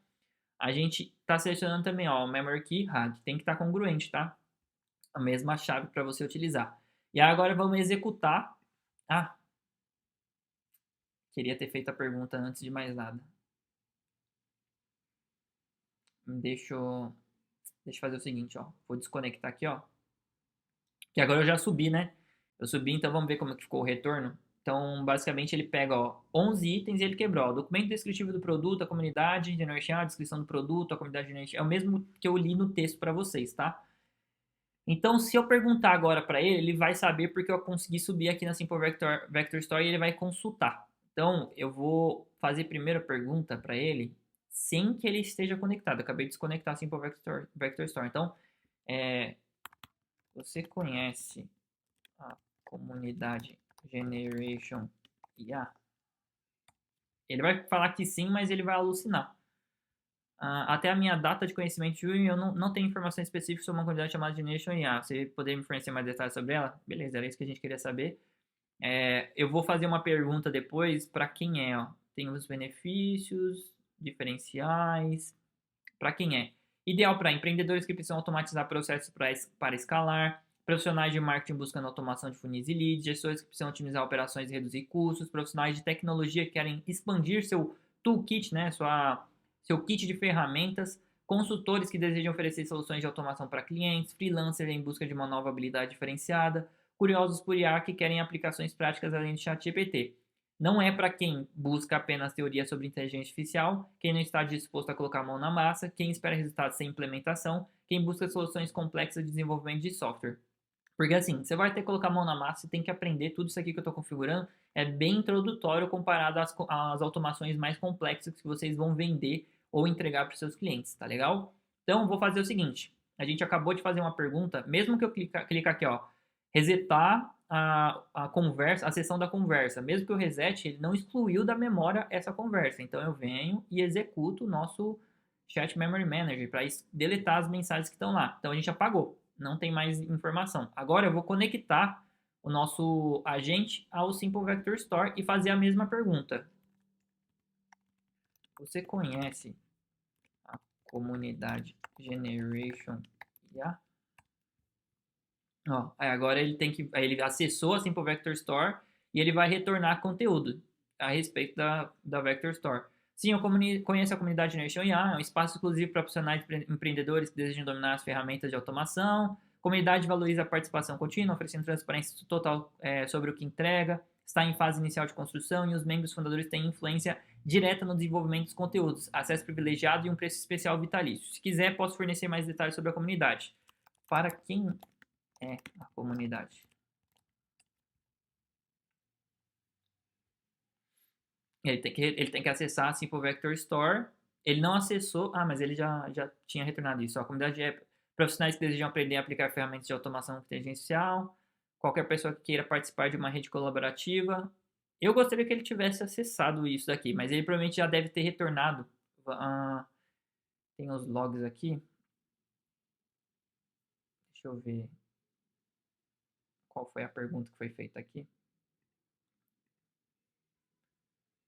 A gente está selecionando também, ó, o memory key RAG, tem que estar congruente, tá? A mesma chave para você utilizar. E agora vamos executar. Ah, queria ter feito a pergunta antes de mais nada. Deixa eu fazer o seguinte, ó. Vou desconectar aqui, ó. Que agora eu já subi, né? Eu subi, então vamos ver como que ficou o retorno. Então, basicamente, ele pega, ó, 11 itens e ele quebrou, ó, documento descritivo do produto, a comunidade, a descrição do produto, a comunidade é o mesmo que eu li no texto para vocês, tá? Então, se eu perguntar agora para ele, ele vai saber porque eu consegui subir aqui na Simple Vector Store e ele vai consultar. Então, eu vou fazer primeiro a pergunta para ele sem que ele esteja conectado. Eu acabei de desconectar a Simple Vector Store. Então, você conhece a comunidade Generation IA? Ele vai falar que sim, mas ele vai alucinar. Até a minha data de conhecimento, eu não tenho informações específicas sobre uma comunidade chamada Generation IA. Você poderia me fornecer mais detalhes sobre ela? Beleza, era isso que a gente queria saber. Eu vou fazer uma pergunta depois para quem é. Ó. Tem os benefícios, diferenciais. Para quem é? Ideal para empreendedores que precisam automatizar processos para escalar, profissionais de marketing buscando automação de funis e leads, gestores que precisam otimizar operações e reduzir custos, profissionais de tecnologia que querem expandir seu toolkit, né, seu kit de ferramentas, consultores que desejam oferecer soluções de automação para clientes, freelancers em busca de uma nova habilidade diferenciada, curiosos por IA que querem aplicações práticas além de ChatGPT. Não é para quem busca apenas teoria sobre inteligência artificial, quem não está disposto a colocar a mão na massa, quem espera resultados sem implementação, quem busca soluções complexas de desenvolvimento de software. Porque assim, você vai ter que colocar a mão na massa, você tem que aprender tudo isso aqui que eu estou configurando. É bem introdutório comparado às automações mais complexas que vocês vão vender ou entregar para os seus clientes, tá legal? Então, vou fazer o seguinte. A gente acabou de fazer uma pergunta, mesmo que eu clicar aqui, ó, resetar a conversa, a sessão da conversa. Mesmo que eu resete, ele não excluiu da memória essa conversa. Então, eu venho e executo o nosso Chat Memory Manager para deletar as mensagens que estão lá. Então, a gente apagou. Não tem mais informação. Agora, eu vou conectar o nosso agente ao Simple Vector Store e fazer a mesma pergunta. Você conhece a comunidade Generation IA? Ó, agora ele acessou a Simple Vector Store e ele vai retornar conteúdo a respeito da Vector Store. Sim, eu conheço a comunidade Generation IA, é um espaço exclusivo para profissionais empreendedores que desejam dominar as ferramentas de automação. A comunidade valoriza a participação contínua, oferecendo transparência total sobre o que entrega, está em fase inicial de construção e os membros fundadores têm influência direta no desenvolvimento dos conteúdos, acesso privilegiado e um preço especial vitalício. Se quiser, posso fornecer mais detalhes sobre a comunidade. Para quem é a comunidade? Ele tem que acessar a Simple Vector Store. Ele não acessou. Ah, mas ele já tinha retornado isso. A comunidade é profissionais que desejam aprender a aplicar ferramentas de automação inteligencial. Qualquer pessoa que queira participar de uma rede colaborativa. Eu gostaria que ele tivesse acessado isso daqui, mas ele provavelmente já deve ter retornado. Tem os logs aqui. Deixa eu ver qual foi a pergunta que foi feita aqui.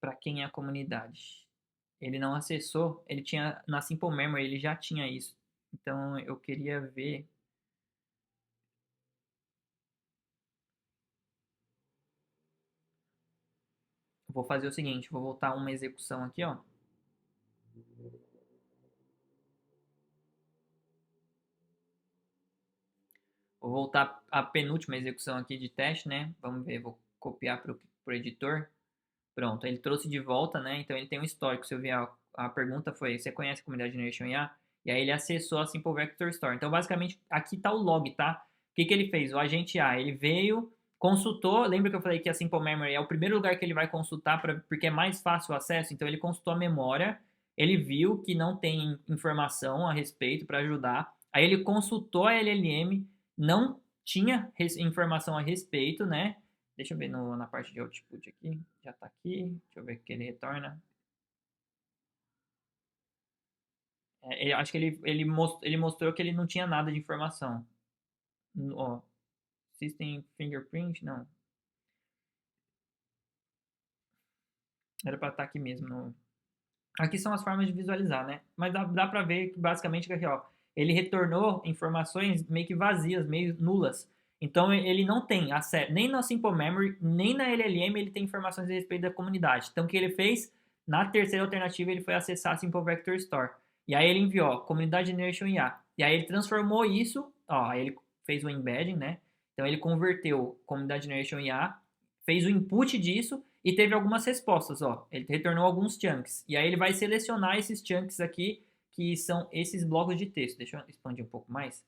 Para quem é a comunidade? Ele não acessou, ele tinha na Simple Memory, ele já tinha isso. Então eu queria ver. Vou fazer o seguinte, vou voltar uma execução aqui, ó. Vou voltar a penúltima execução aqui de teste, né? Vamos ver, vou copiar para o editor. Pronto, ele trouxe de volta, né? Então ele tem um histórico. Se eu ver a pergunta foi, você conhece a comunidade Generation IA? E aí ele acessou a Simple Vector Store. Então basicamente aqui está o log, tá? O que ele fez? O agente A, ele veio, consultou, lembra que eu falei que a Simple Memory é o primeiro lugar que ele vai consultar porque é mais fácil o acesso? Então ele consultou a memória, ele viu que não tem informação a respeito para ajudar. Aí ele consultou a LLM, não tinha informação a respeito, né? Deixa eu ver na parte de output aqui. Já tá aqui. Deixa eu ver o que ele retorna. Acho que ele mostrou que ele não tinha nada de informação. Ó, System Fingerprint, não. Era para estar aqui mesmo. Aqui são as formas de visualizar, né? Mas dá para ver que basicamente aqui, ó, ele retornou informações meio que vazias, meio nulas. Então ele não tem acesso, nem na Simple Memory, nem na LLM ele tem informações a respeito da comunidade. Então o que ele fez? Na terceira alternativa ele foi acessar a Simple Vector Store. E aí ele enviou, ó, Comunidade Generation IA. E aí ele transformou isso, ó, aí ele fez o embedding, né? Então ele converteu Comunidade Generation IA, fez o input disso e teve algumas respostas, ó. Ele retornou alguns chunks. E aí ele vai selecionar esses chunks aqui, que são esses blocos de texto. Deixa eu expandir um pouco mais.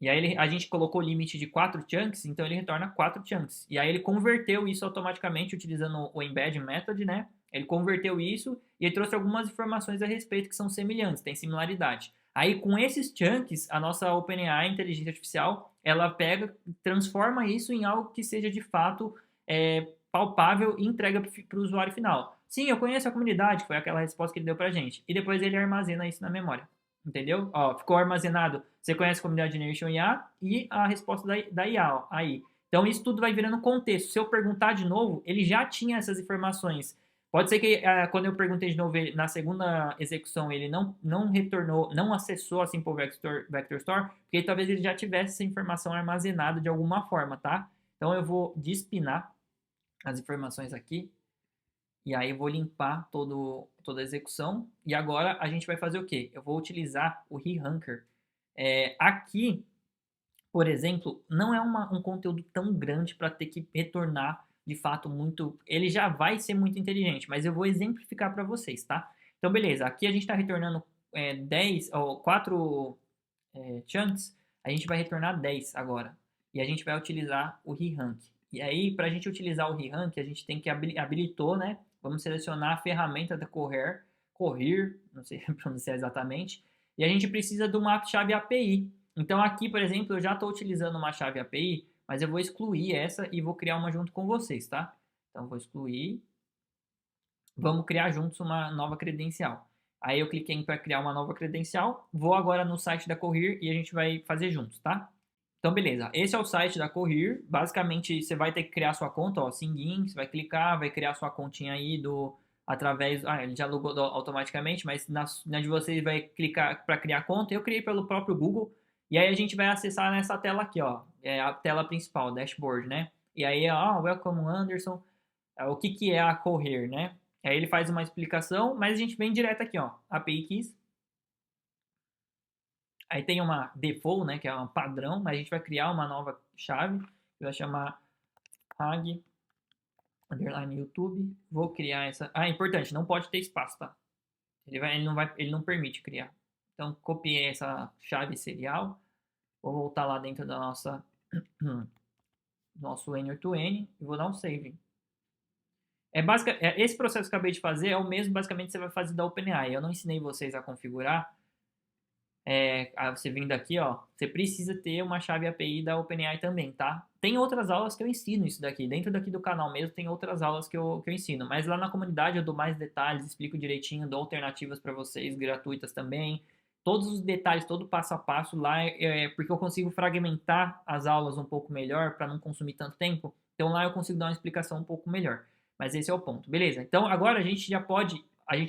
E aí a gente colocou o limite de 4 chunks, então ele retorna 4 chunks. E aí ele converteu isso automaticamente utilizando o embedding method, né? Ele converteu isso e ele trouxe algumas informações a respeito que são semelhantes, tem similaridade. Aí com esses chunks, a nossa OpenAI, inteligência artificial, ela pega, transforma isso em algo que seja de fato palpável e entrega para o usuário final. Sim, eu conheço a comunidade, que foi aquela resposta que ele deu para a gente. E depois ele armazena isso na memória. Entendeu? Ó, ficou armazenado. Você conhece a comunidade Generation IA e a resposta da IA, ó, aí. Então isso tudo vai virando contexto. Se eu perguntar de novo, ele já tinha essas informações. Pode ser que quando eu perguntei de novo, na segunda execução, ele não retornou, não acessou a Simple Vector Store, porque talvez ele já tivesse essa informação armazenada de alguma forma, tá? Então eu vou despinar as informações aqui. E aí eu vou limpar toda a execução. E agora a gente vai fazer o quê? Eu vou utilizar o ReRanker. Aqui, por exemplo, não é um conteúdo tão grande para ter que retornar de fato muito. Ele já vai ser muito inteligente, mas eu vou exemplificar para vocês, tá? Então, beleza. Aqui a gente está retornando 10 ou 4 chunks. A gente vai retornar 10 agora. E a gente vai utilizar o ReRank. E aí, para a gente utilizar o ReRank, a gente tem que habilitou, né? Vamos selecionar a ferramenta da Cohere, não sei pronunciar exatamente. E a gente precisa de uma chave API. Então aqui, por exemplo, eu já estou utilizando uma chave API, mas eu vou excluir essa e vou criar uma junto com vocês, tá? Então vou excluir. Vamos criar juntos uma nova credencial. Aí eu cliquei para criar uma nova credencial. Vou agora no site da Cohere e a gente vai fazer juntos, tá? Então, beleza. Esse é o site da Cohere. Basicamente, você vai ter que criar sua conta, ó, Sign. Você vai clicar, vai criar sua continha aí através... Ah, ele já logou automaticamente, mas na de vocês vai clicar para criar conta. Eu criei pelo próprio Google. E aí a gente vai acessar nessa tela aqui, ó. É a tela principal, dashboard, né? E aí, ó, welcome Anderson. O que é a Cohere, né? Aí ele faz uma explicação, mas a gente vem direto aqui, ó. API Keys. Aí tem uma default, né, que é um padrão, mas a gente vai criar uma nova chave, que vai chamar hag underline YouTube. Vou criar essa. Ah, importante, não pode ter espaço, tá? Ele não permite criar. Então copiei essa chave serial. Vou voltar lá dentro da nosso N8N e vou dar um save. Esse processo que eu acabei de fazer é o mesmo basicamente que você vai fazer da OpenAI. Eu não ensinei vocês a configurar. Você vindo aqui, ó, você precisa ter uma chave API da OpenAI também, tá? Tem outras aulas que eu ensino isso daqui. Dentro daqui do canal mesmo tem outras aulas que eu ensino. Mas lá na comunidade eu dou mais detalhes, explico direitinho, dou alternativas para vocês, gratuitas também. Todos os detalhes, todo passo a passo lá, porque eu consigo fragmentar as aulas um pouco melhor para não consumir tanto tempo. Então lá eu consigo dar uma explicação um pouco melhor. Mas esse é o ponto, beleza? Então agora a gente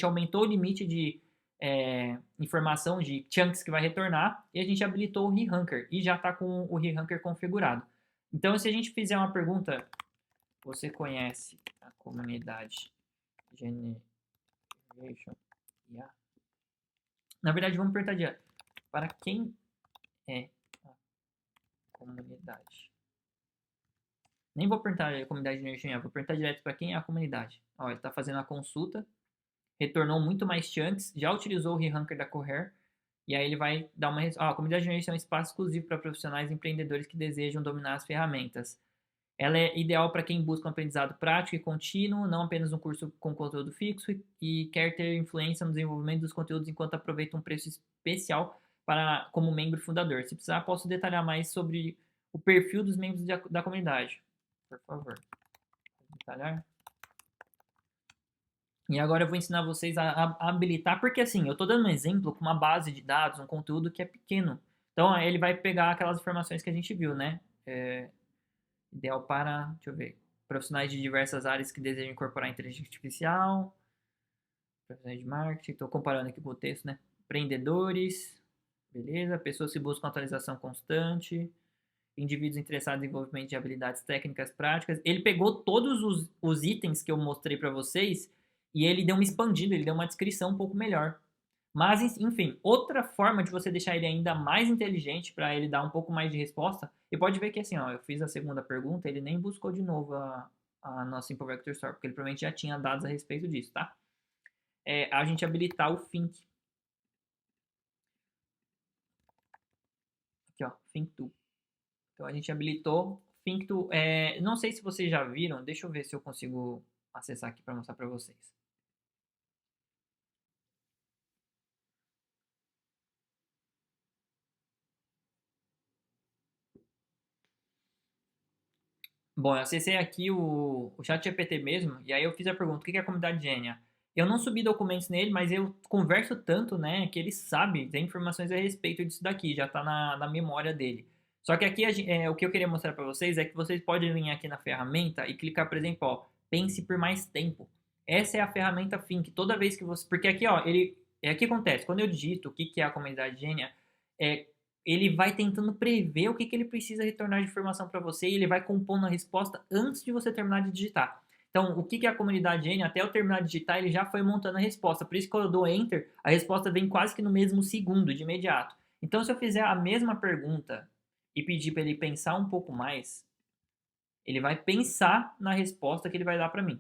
aumentou o limite de informação de chunks que vai retornar e a gente habilitou o ReRanker e já está com o ReRanker configurado. Então, se a gente fizer uma pergunta Você conhece a comunidade Generation IA? Na verdade, vamos apertar direto. Para quem é a comunidade? Nem vou apertar a comunidade Generation IA, vou apertar direto para quem é a comunidade. Ó, ele está fazendo a consulta, retornou muito mais chunks, já utilizou o reranker da Coher, e aí ele vai dar uma... Ó, a comunidade Generation é um espaço exclusivo para profissionais e empreendedores que desejam dominar as ferramentas. Ela é ideal para quem busca um aprendizado prático e contínuo, não apenas um curso com conteúdo fixo e quer ter influência no desenvolvimento dos conteúdos enquanto aproveita um preço especial para como membro fundador. Se precisar, posso detalhar mais sobre o perfil dos membros da comunidade. Por favor. Detalhar. E agora eu vou ensinar vocês a habilitar, porque assim, eu estou dando um exemplo com uma base de dados, um conteúdo que é pequeno. Então, aí ele vai pegar aquelas informações que a gente viu, né? Ideal para, deixa eu ver, profissionais de diversas áreas que desejam incorporar inteligência artificial, profissionais de marketing, estou comparando aqui com o texto, né? Empreendedores, beleza? Pessoas que buscam atualização constante, indivíduos interessados em desenvolvimento de habilidades técnicas práticas. Ele pegou todos os itens que eu mostrei para vocês e ele deu uma expandida, ele deu uma descrição um pouco melhor. Mas, enfim, outra forma de você deixar ele ainda mais inteligente para ele dar um pouco mais de resposta, e pode ver que assim, ó, eu fiz a segunda pergunta, ele nem buscou de novo a nossa Simple Vector Store, porque ele provavelmente já tinha dados a respeito disso, tá? A gente habilitar o Think. Aqui, ó, Think Tool. Então a gente habilitou Think Tool. Não sei se vocês já viram, deixa eu ver se eu consigo acessar aqui para mostrar para vocês. Bom, eu acessei aqui o ChatGPT mesmo, e aí eu fiz a pergunta, o que é a comunidade Gênia? Eu não subi documentos nele, mas eu converso tanto, né, que ele sabe, tem informações a respeito disso daqui, já tá na memória dele. Só que aqui, o que eu queria mostrar para vocês é que vocês podem vir aqui na ferramenta e clicar, por exemplo, ó, pense por mais tempo. Essa é a ferramenta Think. Toda vez que você... Porque aqui, ó, o que acontece? Quando eu digito o que é a comunidade Gênia, é, ele vai tentando prever o que ele precisa retornar de informação para você e ele vai compondo a resposta antes de você terminar de digitar. Então, o que é a comunidade N? Até eu terminar de digitar, ele já foi montando a resposta. Por isso que quando eu dou Enter, a resposta vem quase que no mesmo segundo, de imediato. Então, se eu fizer a mesma pergunta e pedir para ele pensar um pouco mais, ele vai pensar na resposta que ele vai dar para mim.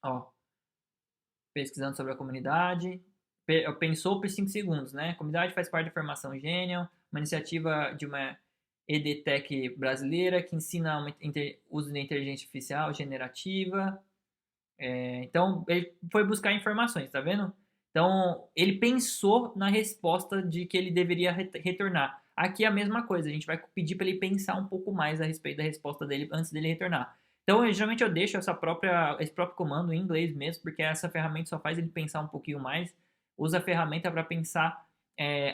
Ó, pesquisando sobre a comunidade, pensou por 5 segundos, né? A comunidade faz parte da formação Genial, uma iniciativa de uma EdTech brasileira que ensina o uso da inteligência artificial generativa. Então, ele foi buscar informações, tá vendo? Então, ele pensou na resposta de que ele deveria retornar. Aqui é a mesma coisa, a gente vai pedir para ele pensar um pouco mais a respeito da resposta dele antes dele retornar. Então, geralmente eu deixo esse próprio comando em inglês mesmo, porque essa ferramenta só faz ele pensar um pouquinho mais. Usa a ferramenta para pensar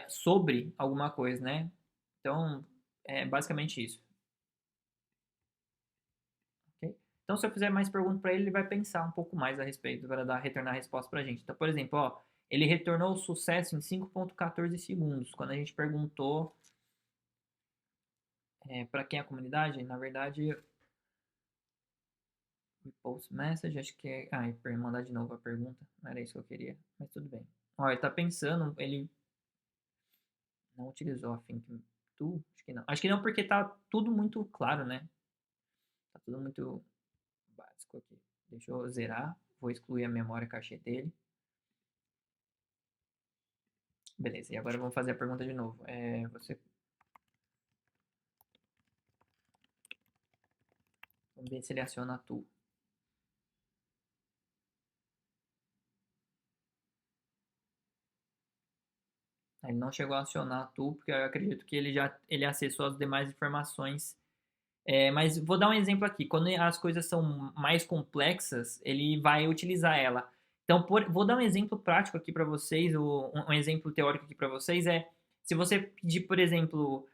sobre alguma coisa, né? Então, é basicamente isso. Okay? Então, se eu fizer mais perguntas para ele, ele vai pensar um pouco mais a respeito para retornar a resposta para a gente. Então, por exemplo, ó, ele retornou o sucesso em 5,14 segundos. Quando a gente perguntou para quem é a comunidade, na verdade, post message, acho que é... Ah, mandar de novo a pergunta. Não era isso que eu queria, mas tudo bem. Ó, ele tá pensando, ele não utilizou a Think Tool? Acho que não. Acho que não, porque tá tudo muito claro, né? Tá tudo muito básico aqui. Deixa eu zerar. Vou excluir a memória cachê dele. Beleza, e agora vamos fazer a pergunta de novo. Vamos ver se ele aciona a tool. Ele não chegou a acionar a tool, porque eu acredito que ele acessou as demais informações. Mas vou dar um exemplo aqui. Quando as coisas são mais complexas, ele vai utilizar ela. Então, vou dar um exemplo prático aqui para vocês, um exemplo teórico aqui para vocês se você pedir, por exemplo,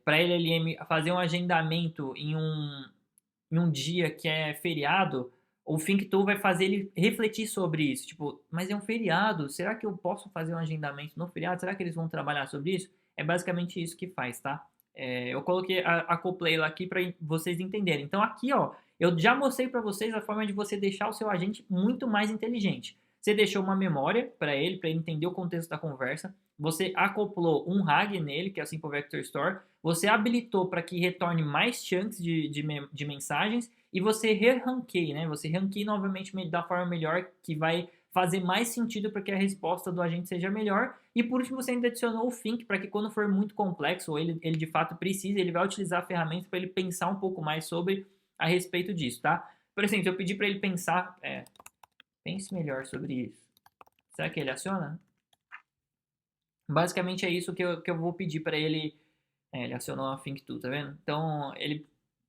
para a LLM fazer um agendamento em um dia que é feriado, o ThinkTool vai fazer ele refletir sobre isso. Tipo, mas é um feriado, será que eu posso fazer um agendamento no feriado? Será que eles vão trabalhar sobre isso? É basicamente isso que faz, tá? Eu coloquei, acoplei lá aqui para vocês entenderem. Então aqui, ó, eu já mostrei para vocês a forma de você deixar o seu agente muito mais inteligente. Você deixou uma memória para ele entender o contexto da conversa. Você acoplou um RAG nele, que é o Simple Vector Store. Você habilitou para que retorne mais chunks de mensagens. E você re-ranqueia, né? Você ranqueia novamente da forma melhor, que vai fazer mais sentido para que a resposta do agente seja melhor. E por último, você ainda adicionou o Think para que quando for muito complexo, ou ele de fato precisa, ele vai utilizar a ferramenta para ele pensar um pouco mais sobre a respeito disso, tá? Por exemplo, eu pedi para ele pensar, pense melhor sobre isso. Será que ele aciona? Basicamente é isso que eu vou pedir para ele. Ele acionou a Think To, tá vendo? Então, ele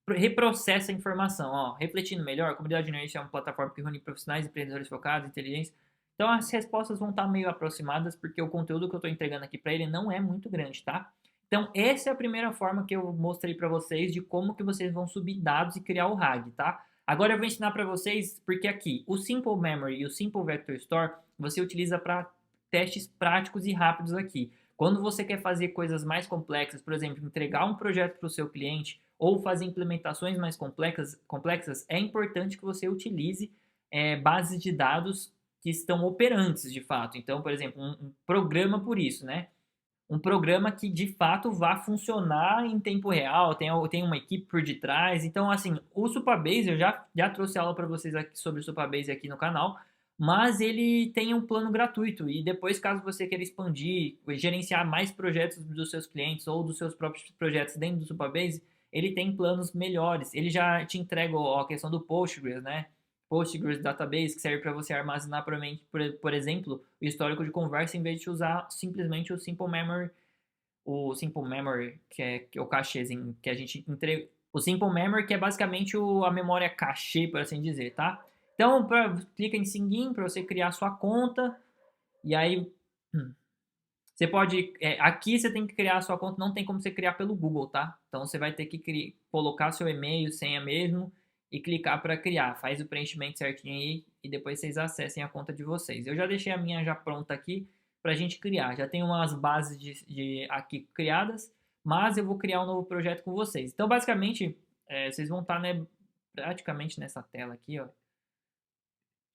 reprocessa a informação, ó, refletindo melhor, a comunidade Nerd é uma plataforma que reúne profissionais, empreendedores focados, inteligência. Então, as respostas vão estar meio aproximadas, porque o conteúdo que eu estou entregando aqui para ele não é muito grande, tá? Então, essa é a primeira forma que eu mostrei para vocês de como que vocês vão subir dados e criar o RAG, tá? Agora eu vou ensinar para vocês, porque aqui, o Simple Memory e o Simple Vector Store, você utiliza para testes práticos e rápidos aqui. Quando você quer fazer coisas mais complexas, por exemplo, entregar um projeto para o seu cliente ou fazer implementações mais complexas, é importante que você utilize bases de dados que estão operantes de fato. Então, por exemplo, um programa por isso, né? Um programa que de fato vá funcionar em tempo real, tem uma equipe por detrás. Então, assim, o Supabase, eu já trouxe aula para vocês aqui sobre o Supabase aqui no canal, mas ele tem um plano gratuito e depois, caso você queira expandir, gerenciar mais projetos dos seus clientes ou dos seus próprios projetos dentro do Supabase, ele tem planos melhores. Ele já te entrega a questão do Postgres, né? Postgres Database, que serve para você armazenar, por exemplo, o histórico de conversa, em vez de usar simplesmente o Simple Memory, que é o cachezinho que a gente entrega. O Simple Memory, que é basicamente a memória cachê, por assim dizer, tá? Então, clica em Sign para você criar sua conta. E aí, você pode... aqui você tem que criar a sua conta, não tem como você criar pelo Google, tá? Então, você vai ter que colocar seu e-mail, senha mesmo, e clicar para criar. Faz o preenchimento certinho aí e depois vocês acessem a conta de vocês. Eu já deixei a minha já pronta aqui para a gente criar. Já tem umas bases aqui criadas, mas eu vou criar um novo projeto com vocês. Então, basicamente, vocês vão estar, né, praticamente nessa tela aqui, ó.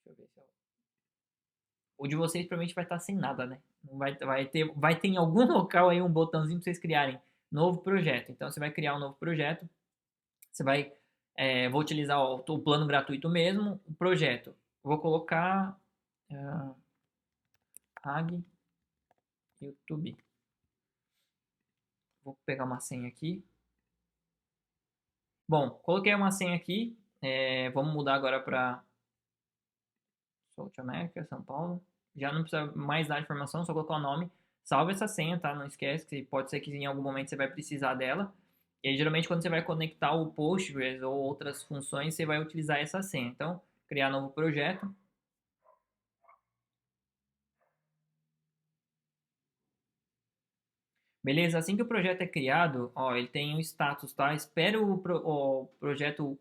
Deixa eu ver se eu... O de vocês provavelmente vai estar sem nada, né? Não vai ter em algum local aí um botãozinho para vocês criarem novo projeto. Então, você vai criar um novo projeto. Você vai... vou utilizar o plano gratuito mesmo. O projeto. Vou colocar... RAG YouTube. Vou pegar uma senha aqui. Bom, coloquei uma senha aqui. Vamos mudar agora para South America, São Paulo. Já não precisa mais dar informação, só colocar o nome. Salve essa senha, tá? Não esquece, que pode ser que em algum momento você vai precisar dela. E aí, geralmente, quando você vai conectar o Postgres ou outras funções, você vai utilizar essa senha. Então, criar novo projeto. Beleza? Assim que o projeto é criado, ó, ele tem um status, tá? Espero o projeto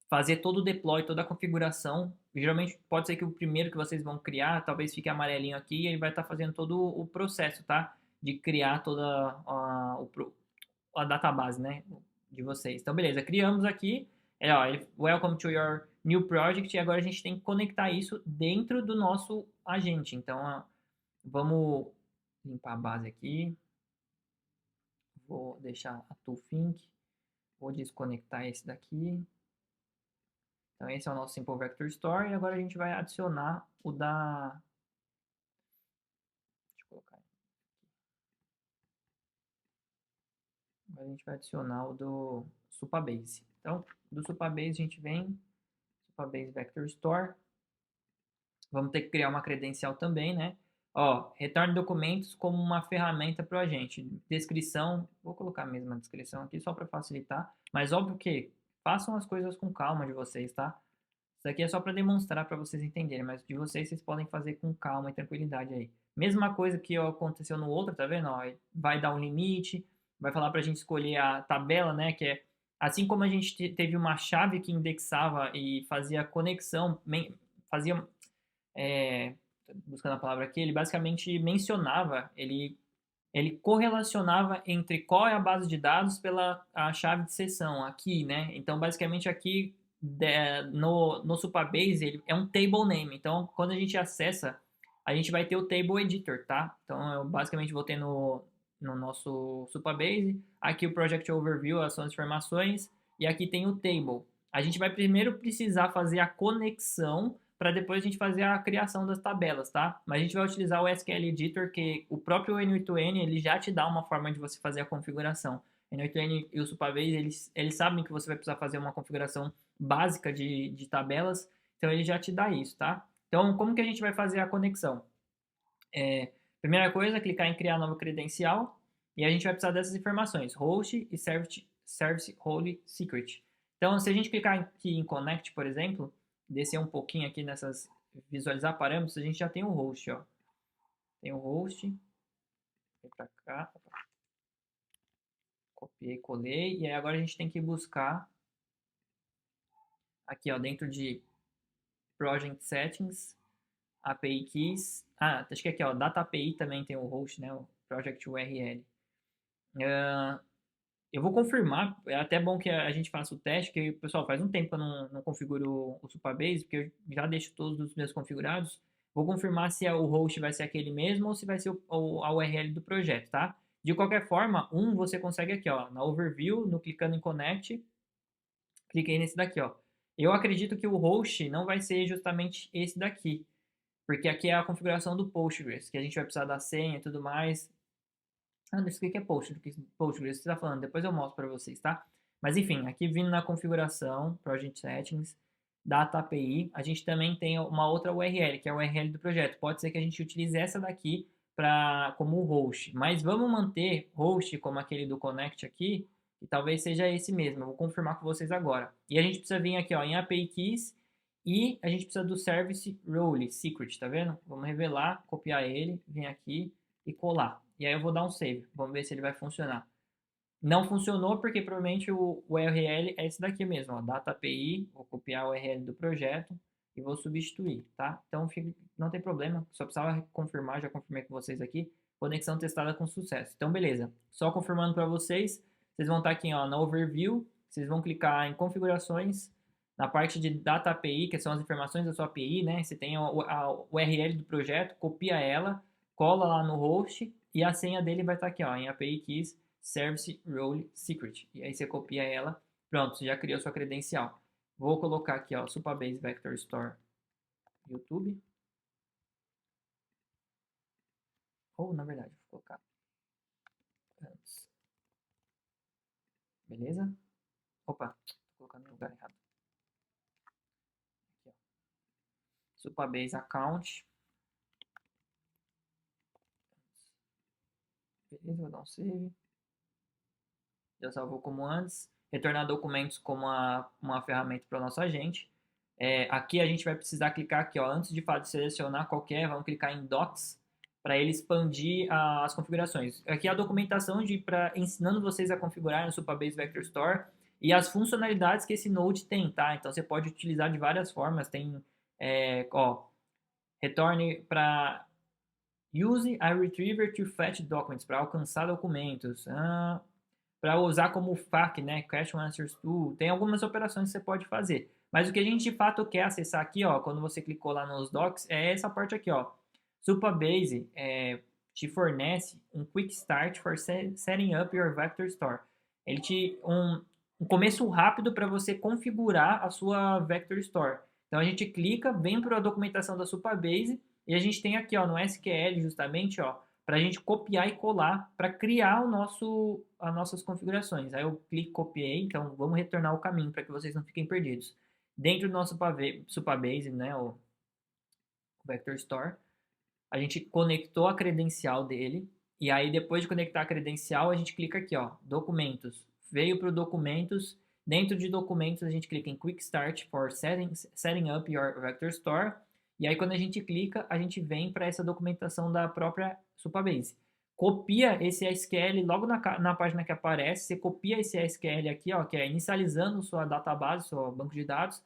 fazer todo o deploy, toda a configuração. Geralmente pode ser que o primeiro que vocês vão criar, talvez fique amarelinho aqui, e ele vai estar fazendo todo o processo, tá? De criar toda a database, né? De vocês. Então, beleza, criamos aqui. Ó, welcome to your new project. E agora a gente tem que conectar isso dentro do nosso agente. Então, vamos limpar a base aqui. Vou deixar a toolthink. Vou desconectar esse daqui. Então, esse é o nosso Simple Vector Store. E agora a gente vai adicionar o da... Deixa eu colocar aqui. Agora a gente vai adicionar o do Supabase. Então, do Supabase a gente vem... Supabase Vector Store. Vamos ter que criar uma credencial também, né? Ó, retorne documentos como uma ferramenta para o agente. Descrição, vou colocar a mesma descrição aqui só para facilitar. Mas óbvio que façam as coisas com calma de vocês, tá? Isso aqui é só para demonstrar para vocês entenderem, mas de vocês podem fazer com calma e tranquilidade aí. Mesma coisa que aconteceu no outro, tá vendo? Ó, vai dar um limite, vai falar para a gente escolher a tabela, né? Que é assim como a gente teve uma chave que indexava e fazia conexão, fazia buscando a palavra aqui, ele basicamente mencionava, ele ele correlacionava entre qual é a base de dados pela a chave de sessão aqui, né? Então, basicamente aqui no Supabase ele é um table name. Então, quando a gente acessa, a gente vai ter o table editor, tá? Então, eu basicamente vou ter no nosso Supabase, aqui o project overview, as suas informações, e aqui tem o table. A gente vai primeiro precisar fazer a conexão para depois a gente fazer a criação das tabelas, tá? Mas a gente vai utilizar o SQL Editor, que o próprio N8N ele já te dá uma forma de você fazer a configuração. O N8N e o Supabase, eles sabem que você vai precisar fazer uma configuração básica de tabelas, então ele já te dá isso, tá? Então, como que a gente vai fazer a conexão? Primeira coisa, clicar em criar nova credencial, e a gente vai precisar dessas informações, host e service role secret. Então, se a gente clicar aqui em connect, por exemplo, descer um pouquinho aqui nessas visualizar parâmetros, a gente já tem o host, ó. Tem o host, vem pra cá, copiei, colei, e aí agora a gente tem que buscar aqui, ó, dentro de project settings, API keys, acho que aqui, ó, data API também tem o host, né, o project URL. Eu vou confirmar, é até bom que a gente faça o teste, que, pessoal, faz um tempo que eu não configuro o Supabase, porque eu já deixo todos os meus configurados. Vou confirmar se o host vai ser aquele mesmo ou se vai ser a URL do projeto, tá? De qualquer forma, você consegue aqui, ó, na Overview, clicando em Connect, cliquei nesse daqui, ó. Eu acredito que o host não vai ser justamente esse daqui, porque aqui é a configuração do Postgres, que a gente vai precisar da senha e tudo mais. Não sei o que é Postgres que você está falando, depois eu mostro para vocês, tá? Mas enfim, aqui vindo na configuração, Project Settings, Data API, a gente também tem uma outra URL, que é a URL do projeto. Pode ser que a gente utilize essa daqui como host, mas vamos manter host como aquele do Connect aqui, e talvez seja esse mesmo, eu vou confirmar com vocês agora. E a gente precisa vir aqui ó, em API Keys, e a gente precisa do Service Role Secret, tá vendo? Vamos revelar, copiar ele, vir aqui e colar. E aí eu vou dar um save. Vamos ver se ele vai funcionar. Não funcionou porque provavelmente o URL é esse daqui mesmo, ó, Data API. Vou copiar o URL do projeto e vou substituir, tá? Então não tem problema, só precisava confirmar, já confirmei com vocês aqui. Conexão testada com sucesso. Então, beleza. Só confirmando para vocês, vocês vão estar aqui ó, na Overview, vocês vão clicar em Configurações, na parte de Data API, que são as informações da sua API, né? Você tem a URL do projeto, copia ela, cola lá no host e a senha dele vai estar aqui, ó, em API Keys Service Role Secret. E aí você copia ela, pronto, você já criou sua credencial. Vou colocar aqui, ó, Supabase Vector Store YouTube. Ou, na verdade, vou colocar antes. Beleza? Opa, tô colocando no lugar errado. Aqui, ó. Supabase Account. Beleza, vou dar um save. Já salvou como antes. Retornar documentos como uma ferramenta para o nosso agente. Aqui a gente vai precisar clicar aqui, ó, antes de selecionar qualquer, vamos clicar em Docs para ele expandir as configurações. Aqui é a documentação ensinando vocês a configurar no Supabase Vector Store e as funcionalidades que esse Node tem, tá? Então você pode utilizar de várias formas. Tem, retorne para use a retriever to fetch documents, para alcançar documentos. Para usar como FAQ, né, Question Answers Tool, tem algumas operações que você pode fazer. Mas o que a gente de fato quer acessar aqui, ó, quando você clicou lá nos docs, é essa parte aqui, ó. Supabase te fornece um Quick Start for Setting Up Your Vector Store. Ele te um começo rápido para você configurar a sua Vector Store. Então a gente clica, vem para a documentação da Supabase e a gente tem aqui, ó, no SQL justamente, ó, para a gente copiar e colar para criar as nossas configurações. Aí eu clico, copiei, então vamos retornar o caminho para que vocês não fiquem perdidos. Dentro do nosso Supabase, né, o Vector Store, a gente conectou a credencial dele, e aí depois de conectar a credencial, a gente clica aqui, ó, documentos. Veio para o documentos, dentro de documentos a gente clica em Quick Start for setting up your Vector Store, e aí quando a gente clica, a gente vem para essa documentação da própria Supabase. Copia esse SQL logo na página que aparece, você copia esse SQL aqui, ó, que é inicializando sua database, seu banco de dados,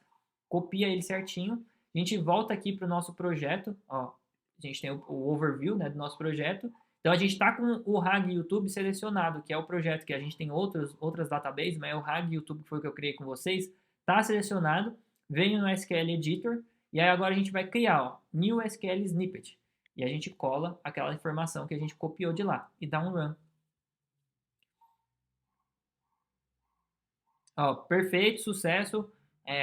copia ele certinho, a gente volta aqui para o nosso projeto, ó, a gente tem o overview, né, do nosso projeto, Então a gente está com o RAG YouTube selecionado, que é o projeto que a gente tem outras databases, mas o RAG YouTube, que foi o que eu criei com vocês, está selecionado, venho no SQL Editor, e aí agora a gente vai criar, ó, New SQL Snippet. E a gente cola aquela informação que a gente copiou de lá e dá um run. Ó, perfeito, sucesso,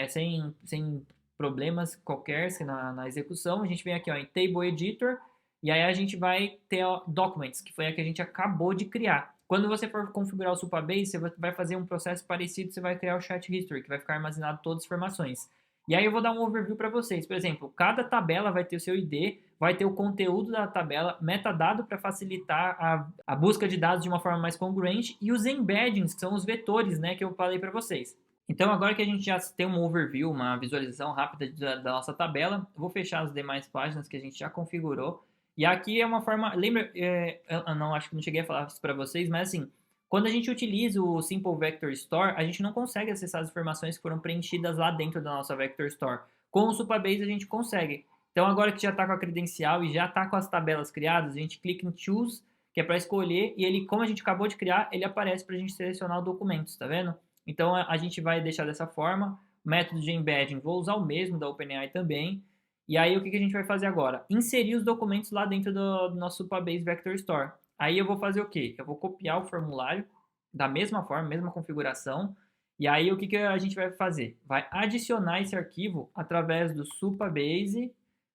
sem problemas qualquer na execução. A gente vem aqui ó, em Table Editor e aí a gente vai ter ó, Documents, que foi a que a gente acabou de criar. Quando você for configurar o Supabase, você vai fazer um processo parecido, você vai criar o Chat History, que vai ficar armazenado todas as informações. E aí eu vou dar um overview para vocês. Por exemplo, cada tabela vai ter o seu ID, vai ter o conteúdo da tabela, metadado para facilitar a busca de dados de uma forma mais congruente e os embeddings, que são os vetores, né, que eu falei para vocês. Então, agora que a gente já tem um overview, uma visualização rápida da nossa tabela, eu vou fechar as demais páginas que a gente já configurou. E aqui é uma forma, lembra, eu não acho que não cheguei a falar isso para vocês, mas assim, quando a gente utiliza o Simple Vector Store, a gente não consegue acessar as informações que foram preenchidas lá dentro da nossa Vector Store. Com o Supabase a gente consegue. Então agora que já está com a credencial e já está com as tabelas criadas, a gente clica em Choose, que é para escolher, e ele, como a gente acabou de criar, ele aparece para a gente selecionar os documentos, tá vendo? Então a gente vai deixar dessa forma. O método de embedding, vou usar o mesmo da OpenAI também. E aí o que a gente vai fazer agora? Inserir os documentos lá dentro do nosso Supabase Vector Store. Aí eu vou fazer o quê? Eu vou copiar o formulário da mesma forma, mesma configuração. E aí o que a gente vai fazer? Vai adicionar esse arquivo através do Supabase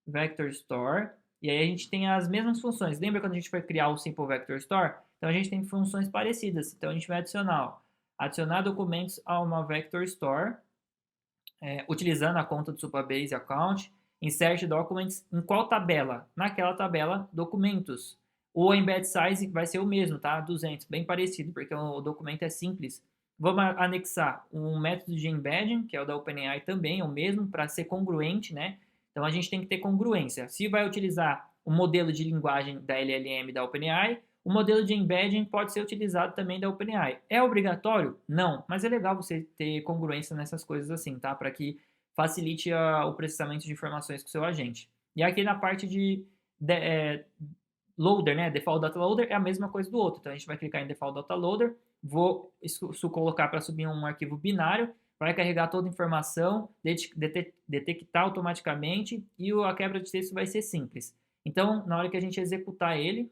Vector Store. E aí a gente tem as mesmas funções. Lembra quando a gente foi criar o Simple Vector Store? Então a gente tem funções parecidas. Então a gente vai adicionar, ó, adicionar documentos a uma Vector Store, utilizando a conta do Supabase Account. Insert Documents em qual tabela? Naquela tabela, documentos. O embed size vai ser o mesmo, tá? 200, bem parecido, porque o documento é simples. Vamos anexar um método de embedding, que é o da OpenAI também, é o mesmo, para ser congruente, né? Então a gente tem que ter congruência. Se vai utilizar o modelo de linguagem da LLM da OpenAI, o modelo de embedding pode ser utilizado também da OpenAI. É obrigatório? Não, mas é legal você ter congruência nessas coisas assim, tá? Para que facilite o processamento de informações com o seu agente. E aqui na parte de loader, né? Default Data Loader é a mesma coisa do outro. Então a gente vai clicar em Default Data Loader, vou colocar para subir um arquivo binário, vai carregar toda a informação, detectar automaticamente e a quebra de texto vai ser simples. Então, na hora que a gente executar ele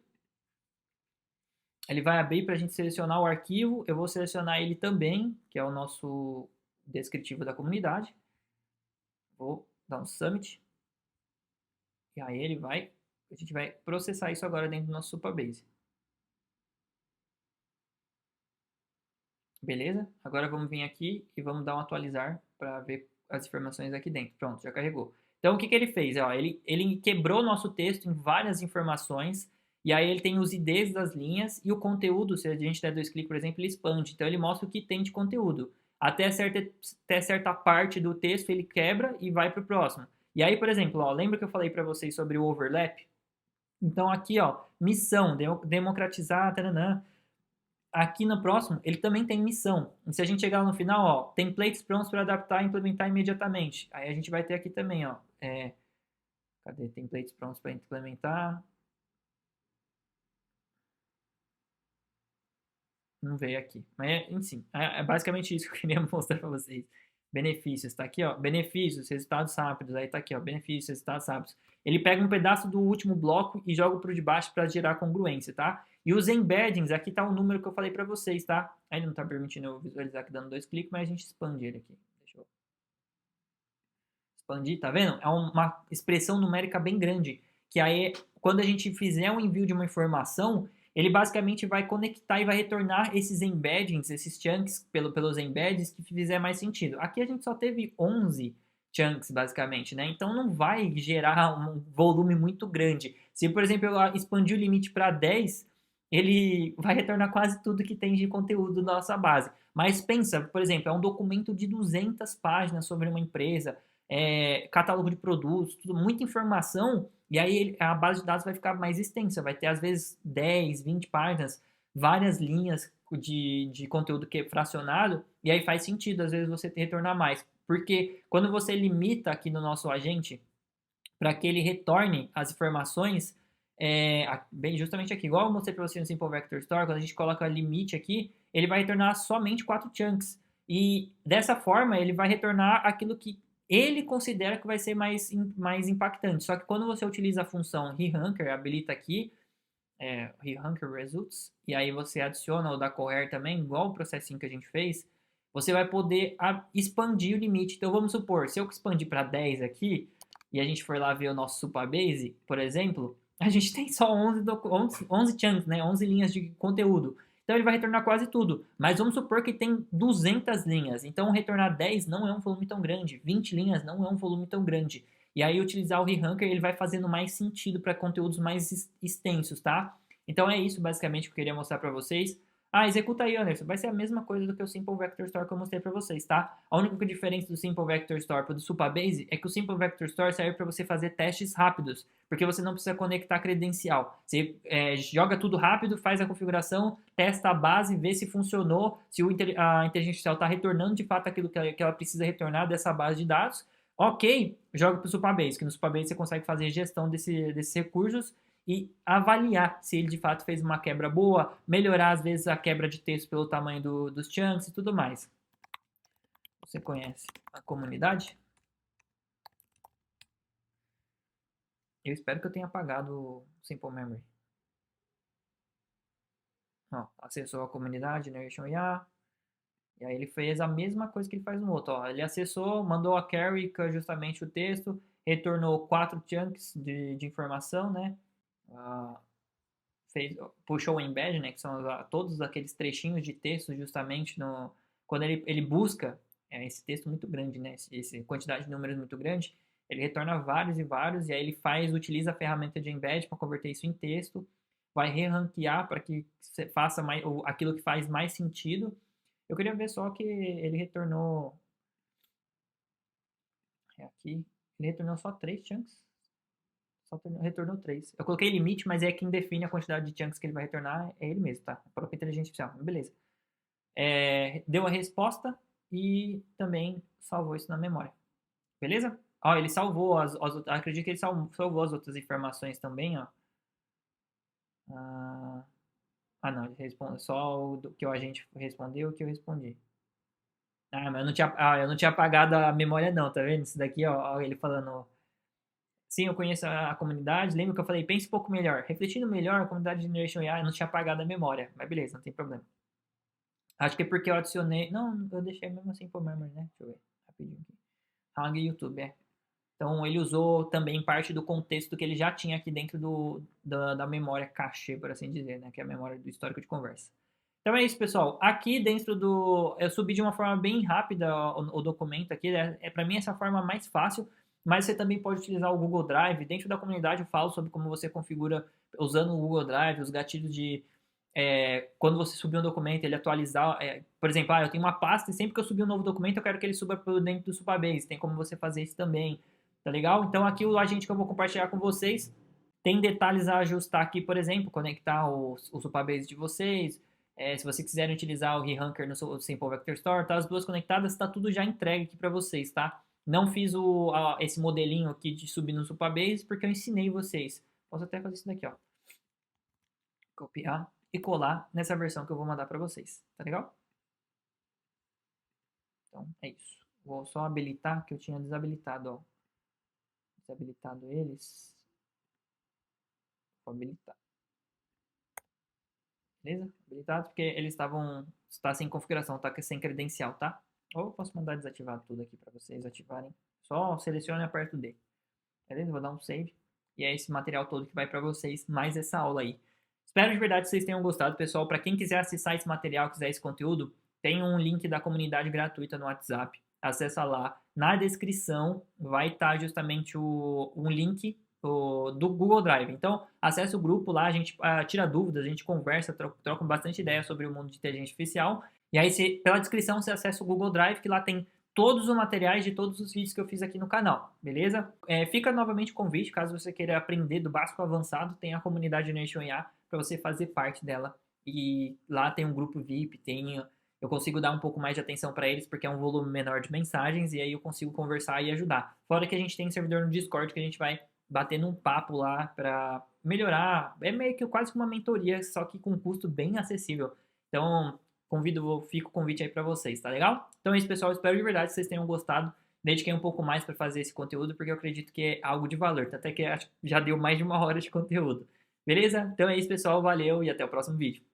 vai abrir para a gente selecionar o arquivo. Eu vou selecionar ele também, que é o nosso descritivo da comunidade. Vou dar um Submit. E aí a gente vai processar isso agora dentro do nosso Supabase. Beleza? Agora vamos vir aqui e vamos dar um atualizar para ver as informações aqui dentro. Pronto, já carregou. Então, o que ele fez? Ó, ele quebrou nosso texto em várias informações, e aí ele tem os IDs das linhas e o conteúdo, se a gente der 2 cliques, por exemplo, ele expande. Então, ele mostra o que tem de conteúdo. Até certa parte do texto ele quebra e vai para o próximo. E aí, por exemplo, ó, lembra que eu falei para vocês sobre o overlap? Então, aqui, ó, missão, democratizar, taranã. Aqui no próximo, ele também tem missão. E se a gente chegar lá no final, ó, templates prontos para adaptar e implementar imediatamente. Aí a gente vai ter aqui também, ó, cadê templates prontos para implementar? Não veio aqui. Mas, enfim, é basicamente isso que eu queria mostrar para vocês. Benefícios, tá aqui, ó, benefícios, resultados rápidos. Aí tá aqui, ó, benefícios, resultados rápidos. Ele pega um pedaço do último bloco e joga para o de baixo para gerar congruência, tá? E os embeddings, aqui tá o número que eu falei para vocês, tá? Aí ele não tá permitindo eu visualizar aqui dando 2 cliques, mas a gente expande ele aqui. Deixa eu expandir, tá vendo? É uma expressão numérica bem grande, que aí quando a gente fizer um envio de uma informação, ele basicamente vai conectar e vai retornar esses embeddings, esses chunks pelos embeddings que fizer mais sentido. Aqui a gente só teve 11 chunks, basicamente, né? Então não vai gerar um volume muito grande. Se, por exemplo, eu expandir o limite para 10, ele vai retornar quase tudo que tem de conteúdo da nossa base. Mas pensa, por exemplo, é um documento de 200 páginas sobre uma empresa, catálogo de produtos, tudo, muita informação, e aí a base de dados vai ficar mais extensa, vai ter às vezes 10, 20 páginas, várias linhas de conteúdo que é fracionado, e aí faz sentido às vezes você retornar mais. Porque quando você limita aqui no nosso agente para que ele retorne as informações, bem, justamente aqui, igual eu mostrei para você no Simple Vector Store, quando a gente coloca limite aqui, ele vai retornar somente 4 chunks. E dessa forma, ele vai retornar aquilo que ele considera que vai ser mais impactante. Só que quando você utiliza a função rehunker, habilita aqui, rehunker results, e aí você adiciona o da coher também, igual o processinho que a gente fez, você vai poder expandir o limite. Então vamos supor, se eu expandir para 10 aqui, e a gente for lá ver o nosso Supabase, por exemplo, a gente tem só 11 chunks, né? 11 linhas de conteúdo. Então ele vai retornar quase tudo. Mas vamos supor que tem 200 linhas. Então retornar 10 não é um volume tão grande. 20 linhas não é um volume tão grande. E aí utilizar o rehunker ele vai fazendo mais sentido para conteúdos mais extensos, tá? Então é isso basicamente que eu queria mostrar para vocês. Executa aí, Anderson. Vai ser a mesma coisa do que o Simple Vector Store que eu mostrei para vocês, tá? A única diferença do Simple Vector Store para o do Supabase é que o Simple Vector Store serve para você fazer testes rápidos, porque você não precisa conectar credencial. Você joga tudo rápido, faz a configuração, testa a base, vê se funcionou, se a inteligência artificial está retornando de fato aquilo que ela precisa retornar dessa base de dados. Ok, joga para o Supabase, que no Supabase você consegue fazer gestão desses recursos e avaliar se ele de fato fez uma quebra boa, melhorar às vezes a quebra de texto pelo tamanho dos chunks e tudo mais. Você conhece a comunidade? Eu espero que eu tenha apagado o Simple Memory. Ó, acessou a comunidade, Generation IA, e aí ele fez a mesma coisa que ele faz no outro. Ó, ele acessou, mandou a query, que é justamente o texto, retornou 4 chunks de informação, né? Puxou o embed, né, que são todos aqueles trechinhos de texto justamente quando ele busca esse texto muito grande, né, essa quantidade de números muito grande, ele retorna vários e vários, e aí ele utiliza a ferramenta de embed para converter isso em texto, vai re-ranquear para que você faça aquilo que faz mais sentido. Eu queria ver só que ele retornou aqui, ele retornou só 3 chunks. Só retornou 3. Eu coloquei limite, mas é quem define a quantidade de chunks que ele vai retornar é ele mesmo, tá? A própria inteligência artificial. Beleza. Deu a resposta e também salvou isso na memória. Beleza? Ó, ele salvou acredito que ele salvou as outras informações também, ó. Não, ele responde só o que o agente respondeu o que eu respondi. Mas eu não tinha apagado a memória não, tá vendo? Isso daqui, ó, ele falando. Sim, eu conheço a comunidade. Lembra que eu falei, pense um pouco melhor. Refletindo melhor, a comunidade de Generation AI não tinha apagado a memória. Mas beleza, não tem problema. Acho que é porque eu adicionei... Não, eu deixei mesmo assim por memory, né? Deixa eu ver. Rapidinho aqui. Hang YouTube, Então, ele usou também parte do contexto que ele já tinha aqui dentro da memória cache, por assim dizer, né? Que é a memória do histórico de conversa. Então é isso, pessoal. Aqui dentro eu subi de uma forma bem rápida o documento aqui. Para mim essa é a forma mais fácil, mas você também pode utilizar o Google Drive. Dentro da comunidade eu falo sobre como você configura usando o Google Drive, os gatilhos de quando você subir um documento, ele atualizar. Por exemplo, eu tenho uma pasta e sempre que eu subir um novo documento eu quero que ele suba para dentro do Supabase. Tem como você fazer isso também, tá legal? Então aqui o agente que eu vou compartilhar com vocês tem detalhes a ajustar aqui, por exemplo, conectar o Supabase de vocês. Se vocês quiserem utilizar o rehunker no Simple Vector Store, tá as duas conectadas, está tudo já entregue aqui para vocês, tá? Não fiz esse modelinho aqui de subir no Supabase porque eu ensinei vocês. Posso até fazer isso daqui, ó. Copiar e colar nessa versão que eu vou mandar para vocês, tá legal? Então, é isso. Vou só habilitar, que eu tinha desabilitado, ó. Desabilitado eles. Vou habilitar. Beleza? Habilitados porque eles está sem configuração, tá sem credencial, tá? Ou eu posso mandar desativar tudo aqui para vocês ativarem. Só selecione e aperto D. Beleza? Vou dar um save. E é esse material todo que vai para vocês, mais essa aula aí. Espero de verdade que vocês tenham gostado, pessoal. Para quem quiser acessar esse material, quiser esse conteúdo, tem um link da comunidade gratuita no WhatsApp. Acessa lá. Na descrição vai estar justamente um link do Google Drive. Então, acesse o grupo lá, a gente tira dúvidas, a gente conversa, troca bastante ideia sobre o mundo de inteligência artificial. E aí, pela descrição, você acessa o Google Drive, que lá tem todos os materiais de todos os vídeos que eu fiz aqui no canal, beleza? Fica novamente o convite, caso você queira aprender do básico ao avançado, tem a comunidade Generation IA para você fazer parte dela. E lá tem um grupo VIP, eu consigo dar um pouco mais de atenção para eles, porque é um volume menor de mensagens, e aí eu consigo conversar e ajudar. Fora que a gente tem servidor no Discord, que a gente vai batendo um papo lá para melhorar. É meio que quase que uma mentoria, só que com um custo bem acessível. Então, fica o convite aí para vocês, tá legal? Então é isso, pessoal. Espero de verdade que vocês tenham gostado. Dediquei um pouco mais para fazer esse conteúdo, porque eu acredito que é algo de valor. Até que acho que já deu mais de 1 hora de conteúdo. Beleza? Então é isso, pessoal. Valeu e até o próximo vídeo.